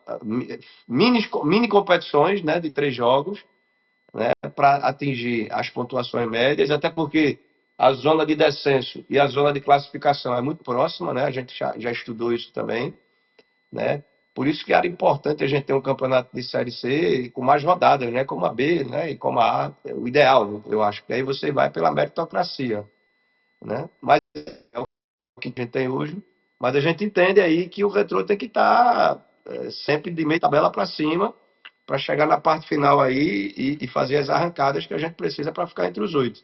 mini competições, né, de 3 jogos, né, para atingir as pontuações médias, até porque a zona de descenso e a zona de classificação é muito próxima, né? A gente já estudou isso também, né? Por isso que era importante a gente ter um campeonato de Série C com mais rodadas, né? Como a B, né? E como a A, é o ideal, eu acho. Que aí você vai pela meritocracia, né? Mas é o que a gente tem hoje. Mas a gente entende aí que o Retrô tem que estar sempre de meio tabela para cima, para chegar na parte final aí e fazer as arrancadas que a gente precisa para ficar entre os 8.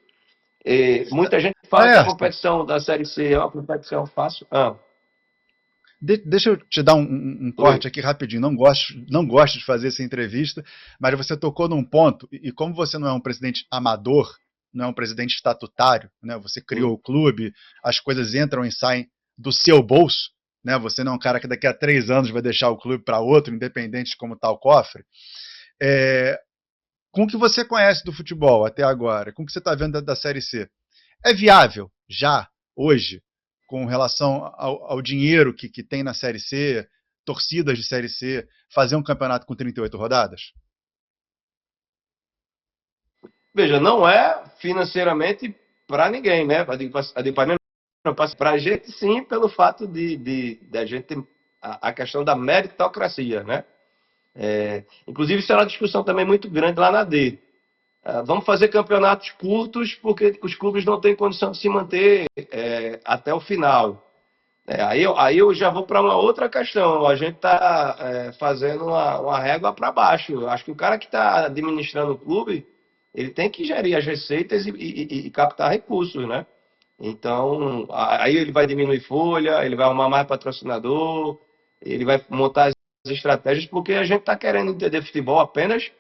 Muita gente fala que a Laércio, competição da Série C é uma competição fácil. deixa eu te dar um Oi. corte aqui rapidinho. Não gosto de fazer essa entrevista, mas você tocou num ponto, e como você não é um presidente amador, não é um presidente estatutário, né? Você criou o clube, as coisas entram e saem do seu bolso, né? Você não é um cara que daqui a 3 anos vai deixar o clube para outro, independente de como está o cofre. É, com o que você conhece do futebol até agora, com o que você está vendo da Série C, é viável já, hoje, com relação ao dinheiro que tem na Série C, torcidas de Série C, fazer um campeonato com 38 rodadas? Veja, não é financeiramente para ninguém, né? Para a gente, sim, pelo fato de a gente ter a questão da meritocracia, né? Inclusive, isso é uma discussão também muito grande lá na D. Vamos fazer campeonatos curtos porque os clubes não têm condição de se manter até o final. Aí eu já vou para uma outra questão. A gente está fazendo uma régua para baixo. Eu acho que o cara que está administrando o clube, ele tem que gerir as receitas e captar recursos, né? Então, aí ele vai diminuir folha, ele vai arrumar mais patrocinador, ele vai montar as estratégias, porque a gente está querendo entender futebol apenas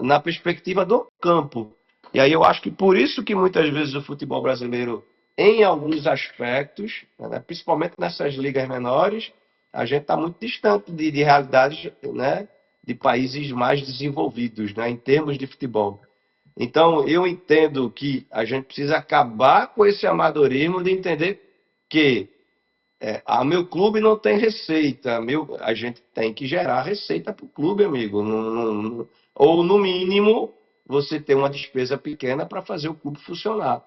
na perspectiva do campo. E aí eu acho que por isso que muitas vezes o futebol brasileiro, em alguns aspectos, né, principalmente nessas ligas menores, a gente está muito distante de realidades, né, de países mais desenvolvidos, né, em termos de futebol. Então, eu entendo que a gente precisa acabar com esse amadorismo de entender que meu clube não tem receita, a gente tem que gerar receita para o clube, amigo. Ou, no mínimo, você ter uma despesa pequena para fazer o clube funcionar.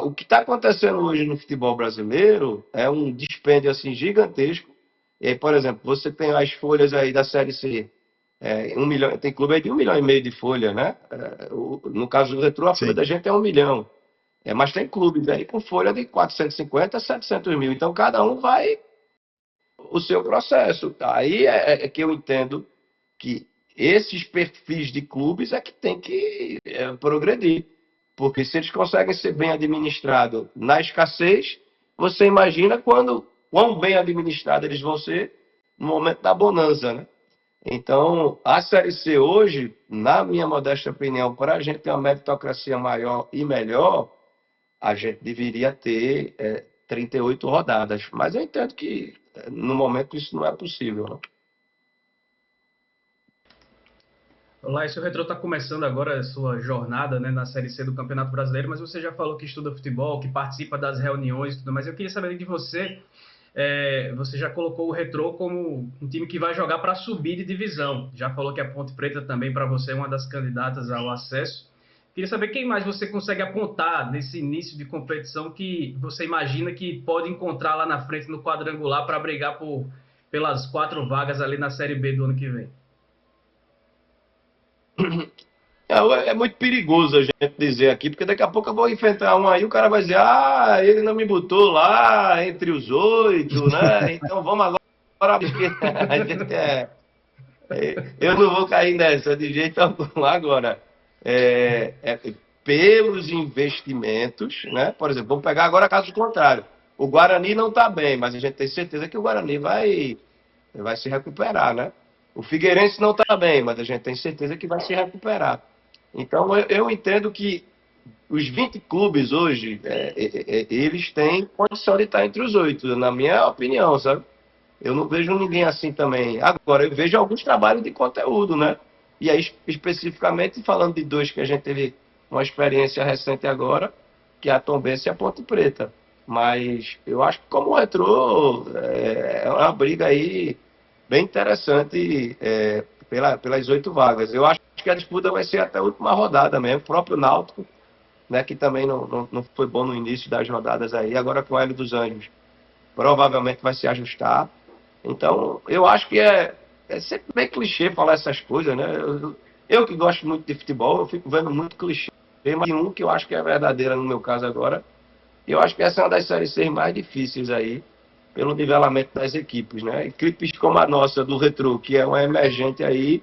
O que está acontecendo hoje no futebol brasileiro é um dispêndio assim, gigantesco. E aí, por exemplo, você tem as folhas aí da Série C. 1 milhão, tem clube aí de 1,5 milhão de folha, né? No caso do Retrô, a folha Sim. da gente é 1 milhão. Mas tem clubes aí com folha de 450 a 700 mil. Então, cada um vai o seu processo. Aí é que eu entendo que esses perfis de clubes é que tem que progredir. Porque se eles conseguem ser bem administrados na escassez, você imagina quão bem administrados eles vão ser no momento da bonança, né? Então, a Série C hoje, na minha modesta opinião, para a gente ter uma meritocracia maior e melhor, a gente deveria ter 38 rodadas. Mas eu entendo que, no momento, isso não é possível. Né? Olá, esse Retro está começando agora a sua jornada, né, na Série C do Campeonato Brasileiro, mas você já falou que estuda futebol, que participa das reuniões e tudo mais. Eu queria saber de você, você já colocou o Retrô como um time que vai jogar para subir de divisão. Já falou que a Ponte Preta também para você é uma das candidatas ao acesso. Queria saber quem mais você consegue apontar nesse início de competição que você imagina que pode encontrar lá na frente no quadrangular para brigar pelas 4 vagas ali na Série B do ano que vem. É muito perigoso a gente dizer aqui, porque daqui a pouco eu vou enfrentar um aí, o cara vai dizer, ele não me botou lá entre os 8, né? Então vamos agora, porque a gente eu não vou cair nessa de jeito algum agora. Pelos investimentos, né? Por exemplo, vamos pegar agora caso contrário. O Guarani não está bem, mas a gente tem certeza que o Guarani vai vai se recuperar, né? O Figueirense não está bem, mas a gente tem certeza que vai se recuperar. Então, eu entendo que os 20 clubes hoje, eles têm condição de estar entre os 8, na minha opinião, sabe? Eu não vejo ninguém assim também. Agora, eu vejo alguns trabalhos de conteúdo, né? E aí, especificamente, falando de dois que a gente teve uma experiência recente agora, que é a Tombense e a Ponte Preta. Mas eu acho que como o Retrô é uma briga aí bem interessante pelas 8 vagas. Eu acho que a disputa vai ser até a última rodada mesmo. O próprio Náutico, né, que também não foi bom no início das rodadas aí, agora com o Hélio dos Anjos, provavelmente vai se ajustar. Então, eu acho que é sempre bem clichê falar essas coisas, né? Eu que gosto muito de futebol, eu fico vendo muito clichê, mas um que eu acho que é verdadeira no meu caso agora, eu acho que essa é uma das séries C mais difíceis aí, pelo nivelamento das equipes, né? Equipes como a nossa, do Retrô, que é uma emergente aí,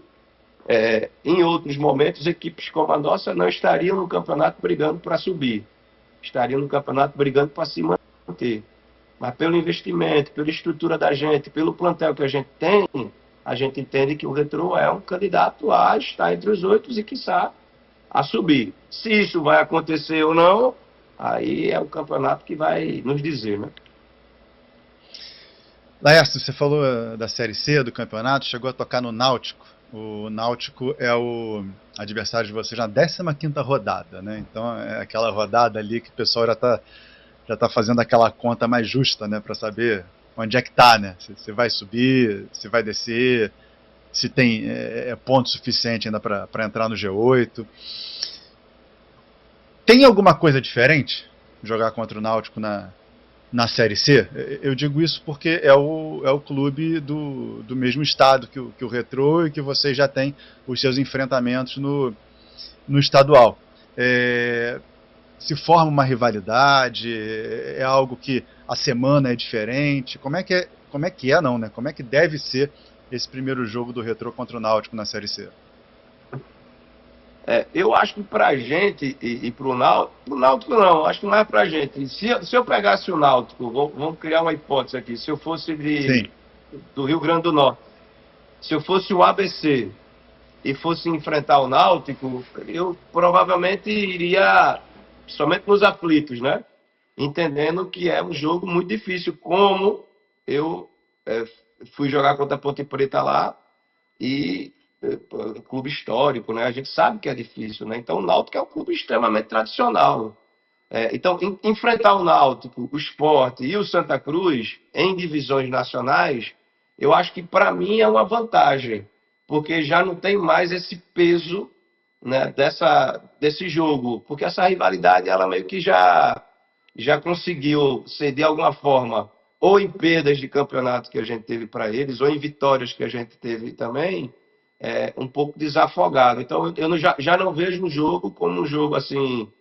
em outros momentos, equipes como a nossa não estariam no campeonato brigando para subir, estariam no campeonato brigando para se manter. Mas pelo investimento, pela estrutura da gente, pelo plantel que a gente tem, a gente entende que o Retrô é um candidato a estar entre os 8 e, quiçá, a subir. Se isso vai acontecer ou não, aí é o campeonato que vai nos dizer, né? Laércio, você falou da Série C do campeonato, chegou a tocar no Náutico. O Náutico é o adversário de vocês na 15ª rodada, né? Então é aquela rodada ali que o pessoal já tá fazendo aquela conta mais justa, né? Para saber onde é que tá, né? Se vai subir, se vai descer, se tem ponto suficiente ainda para entrar no G8. Tem alguma coisa diferente jogar contra o Náutico na Série C? Eu digo isso porque é o clube do mesmo estado que o Retrô e que vocês já têm os seus enfrentamentos no estadual. Se forma uma rivalidade? É algo que a semana é diferente? Como é que é não, né? Como é que deve ser esse primeiro jogo do Retrô contra o Náutico na Série C? Eu acho que pra gente e pro Náutico não, acho que não é pra gente. Se eu pegasse o Náutico, vamos criar uma hipótese aqui, se eu fosse Sim. do Rio Grande do Norte, se eu fosse o ABC e fosse enfrentar o Náutico, eu provavelmente iria somente nos aflitos, né? Entendendo que é um jogo muito difícil, como eu fui jogar contra a Ponte Preta lá e clube histórico, né? A gente sabe que é difícil, né? Então o Náutico é um clube extremamente tradicional. Então, enfrentar o Náutico, o Sport e o Santa Cruz em divisões nacionais, eu acho que para mim é uma vantagem, porque já não tem mais esse peso, né, desse jogo, porque essa rivalidade ela meio que já conseguiu ser de alguma forma ou em perdas de campeonato que a gente teve para eles, ou em vitórias que a gente teve também, um pouco desafogado. Então eu já não vejo um jogo como um jogo assim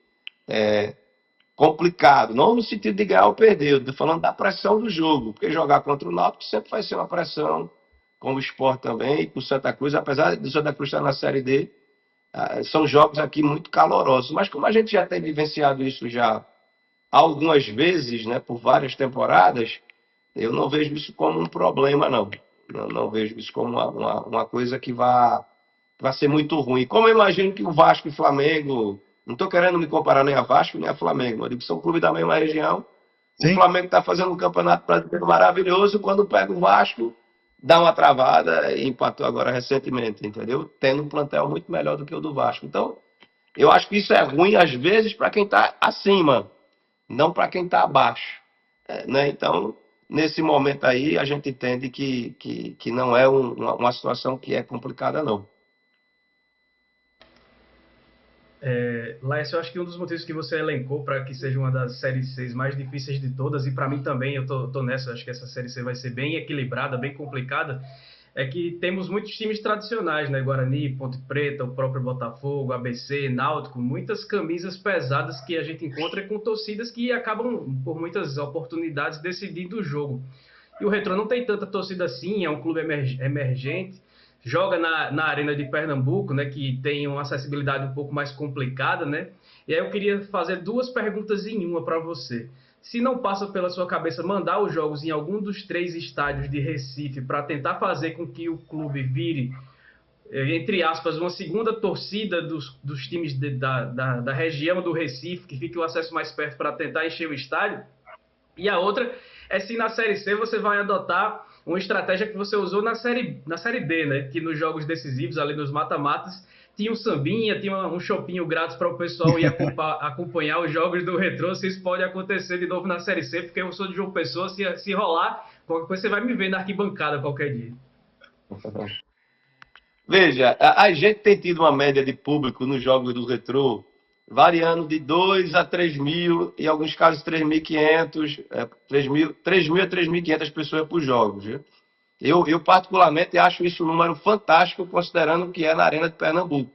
complicado, não no sentido de ganhar ou perder, eu estou falando da pressão do jogo, porque jogar contra o Náutico sempre vai ser uma pressão, como o Sport também, e com o Santa Cruz, apesar do Santa Cruz estar na Série D, são jogos aqui muito calorosos, mas como a gente já tem vivenciado isso já algumas vezes, né, por várias temporadas, eu não vejo isso como um problema, não. Não vejo isso como uma coisa que vai ser muito ruim. Como eu imagino que o Vasco e Flamengo, não estou querendo me comparar nem a Vasco nem a Flamengo, eu digo que são clubes da mesma região. O Sim. Flamengo está fazendo um campeonato brasileiro maravilhoso, quando pega o Vasco, dá uma travada e empatou agora recentemente, entendeu? Tendo um plantel muito melhor do que o do Vasco. Então, eu acho que isso é ruim, às vezes, para quem está acima, não para quem está abaixo. Né? Então, nesse momento aí, a gente entende que não é uma situação que é complicada, não. Laércio, eu acho que um dos motivos que você elencou para que seja uma das séries C mais difíceis de todas, e para mim também, eu tô nessa, acho que essa série C vai ser bem equilibrada, bem complicada, é que temos muitos times tradicionais, né? Guarani, Ponte Preta, o próprio Botafogo, ABC, Náutico, muitas camisas pesadas que a gente encontra com torcidas que acabam, por muitas oportunidades, decidindo o jogo. E o Retrô não tem tanta torcida assim, é um clube emergente, joga na Arena de Pernambuco, né, que tem uma acessibilidade um pouco mais complicada, né? E aí eu queria fazer duas perguntas em uma para você. Se não passa pela sua cabeça mandar os jogos em algum dos 3 estádios de Recife para tentar fazer com que o clube vire, entre aspas, uma segunda torcida dos times da região do Recife, que fique o acesso mais perto para tentar encher o estádio. E a outra é se na Série C você vai adotar uma estratégia que você usou na série D, né? Que nos jogos decisivos, ali nos mata-matas, tinha um sambinha, tinha um chopinho grátis para o pessoal ir acompanhar os jogos do Retrô. Se isso pode acontecer de novo na Série C, porque eu sou de João Pessoa, se rolar, qualquer coisa você vai me ver na arquibancada qualquer dia. Veja, a gente tem tido uma média de público nos jogos do Retrô variando de 2 a 3 mil, em alguns casos 3.500, 3.000 a 3.500 pessoas por jogo. Viu? Eu particularmente acho isso um número fantástico, considerando que é na Arena de Pernambuco.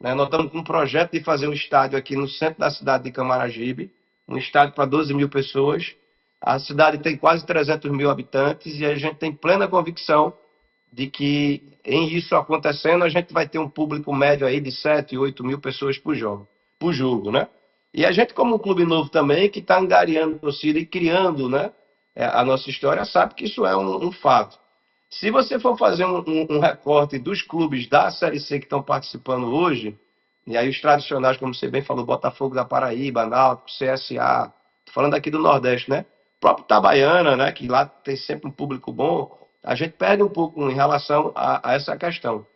Né? Nós estamos com um projeto de fazer um estádio aqui no centro da cidade de Camaragibe, um estádio para 12 mil pessoas. A cidade tem quase 300 mil habitantes e a gente tem plena convicção de que, em isso acontecendo, a gente vai ter um público médio aí de 7, 8 mil pessoas por jogo, né? E a gente, como um clube novo também, que está angariando torcida e criando, né, a nossa história, sabe que isso é um fato. Se você for fazer um recorte dos clubes da Série C que estão participando hoje, e aí os tradicionais, como você bem falou, Botafogo da Paraíba, Náutico, CSA, tô falando aqui do Nordeste, né? O próprio Itabaiana, né, que lá tem sempre um público bom, a gente perde um pouco em relação a essa questão.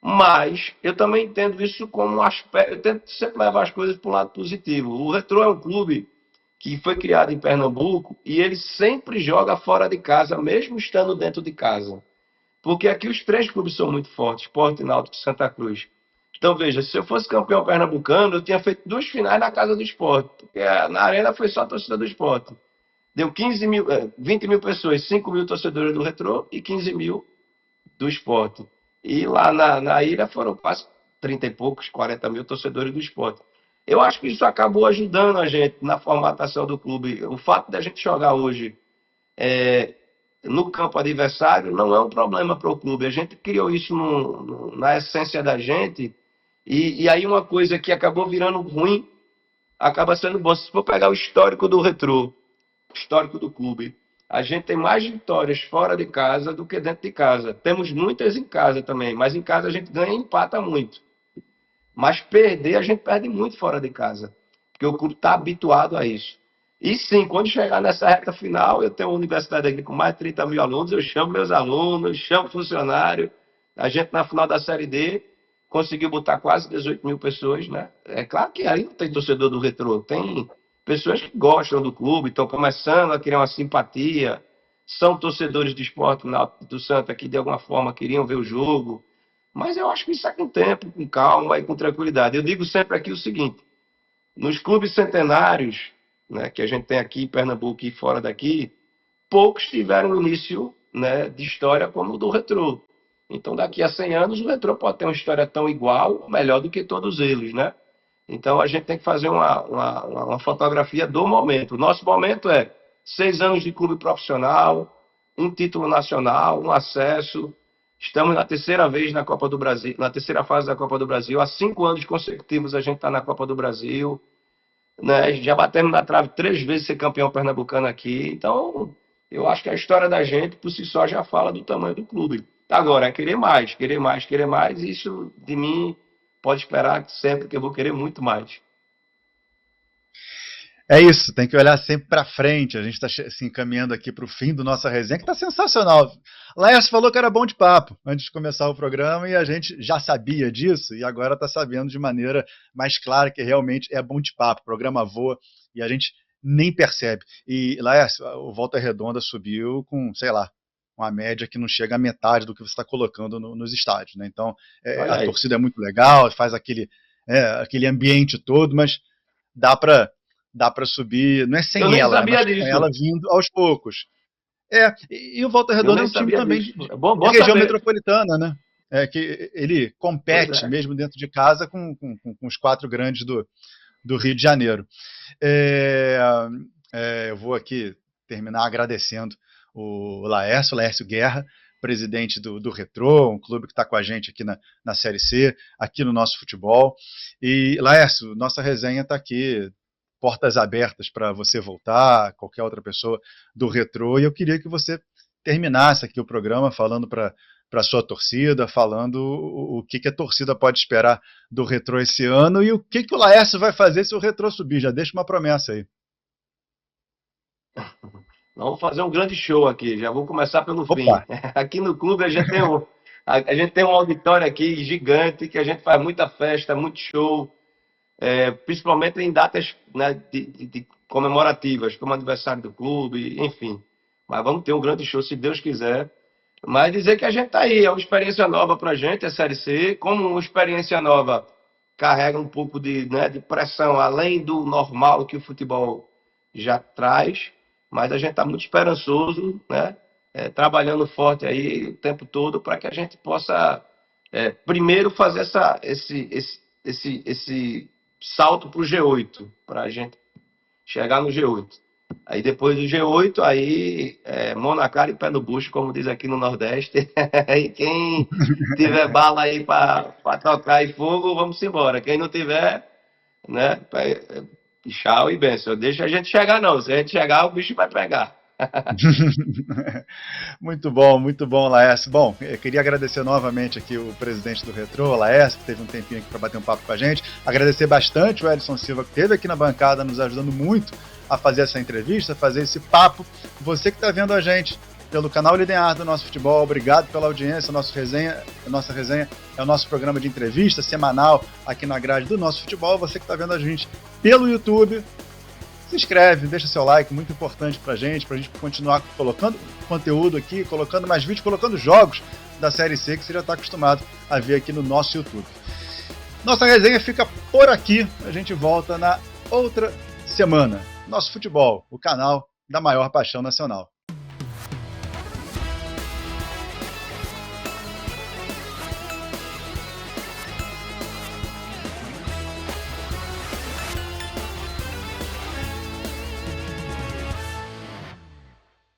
Mas eu também entendo isso como um aspecto, eu tento sempre levar as coisas para um lado positivo. O Retrô é um clube que foi criado em Pernambuco e ele sempre joga fora de casa, mesmo estando dentro de casa. Porque aqui os 3 clubes são muito fortes, Sport, Náutico e Santa Cruz. Então, veja, se eu fosse campeão pernambucano, eu tinha feito 2 finais na casa do Sport. Porque na Arena foi só a torcida do Sport. Deu 20 mil pessoas, 5 mil torcedores do Retrô e 15 mil do Sport. E lá na ilha foram quase 30 e poucos, 40 mil torcedores do Sport. Eu acho que isso acabou ajudando a gente na formatação do clube. O fato de a gente jogar hoje no campo adversário não é um problema para o clube. A gente criou isso na essência da gente. E aí uma coisa que acabou virando ruim, acaba sendo bom. Se for pegar o histórico do Retrô, histórico do clube, a gente tem mais vitórias fora de casa do que dentro de casa. Temos muitas em casa também, mas em casa a gente ganha e empata muito. Mas perder, a gente perde muito fora de casa, porque o clube está habituado a isso. E sim, quando chegar nessa reta final, eu tenho uma universidade aqui com mais de 30 mil alunos, eu chamo meus alunos, chamo funcionário. A gente, na final da Série D, conseguiu botar quase 18 mil pessoas, né? É claro que aí não tem torcedor do Retrô, tem pessoas que gostam do clube, estão começando a criar uma simpatia, são torcedores do Sport do Santa que de alguma forma queriam ver o jogo, mas eu acho que isso é com tempo, com calma e com tranquilidade. Eu digo sempre aqui o seguinte, nos clubes centenários, né, que a gente tem aqui em Pernambuco e fora daqui, poucos tiveram início, né, de história como o do Retrô. Então daqui a 100 anos o Retrô pode ter uma história tão igual ou melhor do que todos eles, né? Então a gente tem que fazer uma fotografia do momento. O nosso momento é 6 anos de clube profissional, um título nacional, um acesso. Estamos na terceira vez na Copa do Brasil, na terceira fase da Copa do Brasil. Há 5 anos consecutivos a gente está na Copa do Brasil. Né? Já batemos na trave 3 vezes ser campeão pernambucano aqui. Então eu acho que a história da gente por si só já fala do tamanho do clube. Agora é querer mais, querer mais, querer mais. Isso de mim pode esperar sempre que eu vou querer muito mais. É isso, tem que olhar sempre para frente. A gente está se encaminhando aqui para o fim do nossa resenha, que está sensacional. Laércio falou que era bom de papo antes de começar o programa e a gente já sabia disso e agora está sabendo de maneira mais clara que realmente é bom de papo. O programa voa e a gente nem percebe. E, Laércio, o Volta Redonda subiu com, sei lá, uma média que não chega à metade do que você está colocando nos estádios. Né? Então, a torcida é muito legal, faz aquele ambiente todo, mas dá para subir, não é sem ela, mas com ela vindo aos poucos. E o Volta Redonda é um time também de região metropolitana, né? Que ele compete mesmo dentro de casa com os 4 grandes do Rio de Janeiro. Eu vou aqui terminar agradecendo o Laércio Guerra presidente do Retrô, um clube que está com a gente aqui na Série C, aqui no nosso futebol. E, Laércio, nossa resenha está aqui, portas abertas para você voltar, qualquer outra pessoa do Retrô, e eu queria que você terminasse aqui o programa falando para a sua torcida, falando o que a torcida pode esperar do Retrô esse ano e o que o Laércio vai fazer se o Retrô subir. Já deixa uma promessa aí. Vamos fazer um grande show aqui, já vou começar pelo Opa. fim. Aqui no clube a gente tem um auditório aqui gigante, que a gente faz muita festa, muito show, principalmente em datas, né, de comemorativas, como aniversário do clube, enfim. Mas vamos ter um grande show, se Deus quiser. Mas dizer que a gente está aí, é uma experiência nova para a gente, a Série C. Como uma experiência nova carrega um pouco de pressão, além do normal que o futebol já traz, mas a gente está muito esperançoso, né? Trabalhando forte aí o tempo todo para que a gente possa, primeiro, fazer esse salto para o G8, para a gente chegar no G8. Aí depois do G8, aí mão na cara e pé no bucho, como diz aqui no Nordeste. E quem tiver bala aí para tocar e fogo, vamos embora. Quem não tiver, né, tchau e benção. Deixa a gente chegar não, se a gente chegar o bicho vai pegar. Muito bom, Laércio. Bom, eu queria agradecer novamente aqui o presidente do Retrô, Laércio, que teve um tempinho aqui para bater um papo com a gente. Agradecer bastante o Edson Silva, que esteve aqui na bancada nos ajudando muito a fazer essa entrevista, a fazer esse papo. Você que está vendo a gente pelo canal Linear do Nosso Futebol, obrigado pela audiência. A nossa resenha é o nosso programa de entrevista semanal aqui na grade do Nosso Futebol. Você que está vendo a gente pelo YouTube, se inscreve, deixa seu like, muito importante pra gente continuar colocando conteúdo aqui, colocando mais vídeos, colocando jogos da Série C que você já está acostumado a ver aqui no nosso YouTube. Nossa resenha fica por aqui, a gente volta na outra semana. Nosso Futebol, o canal da maior paixão nacional.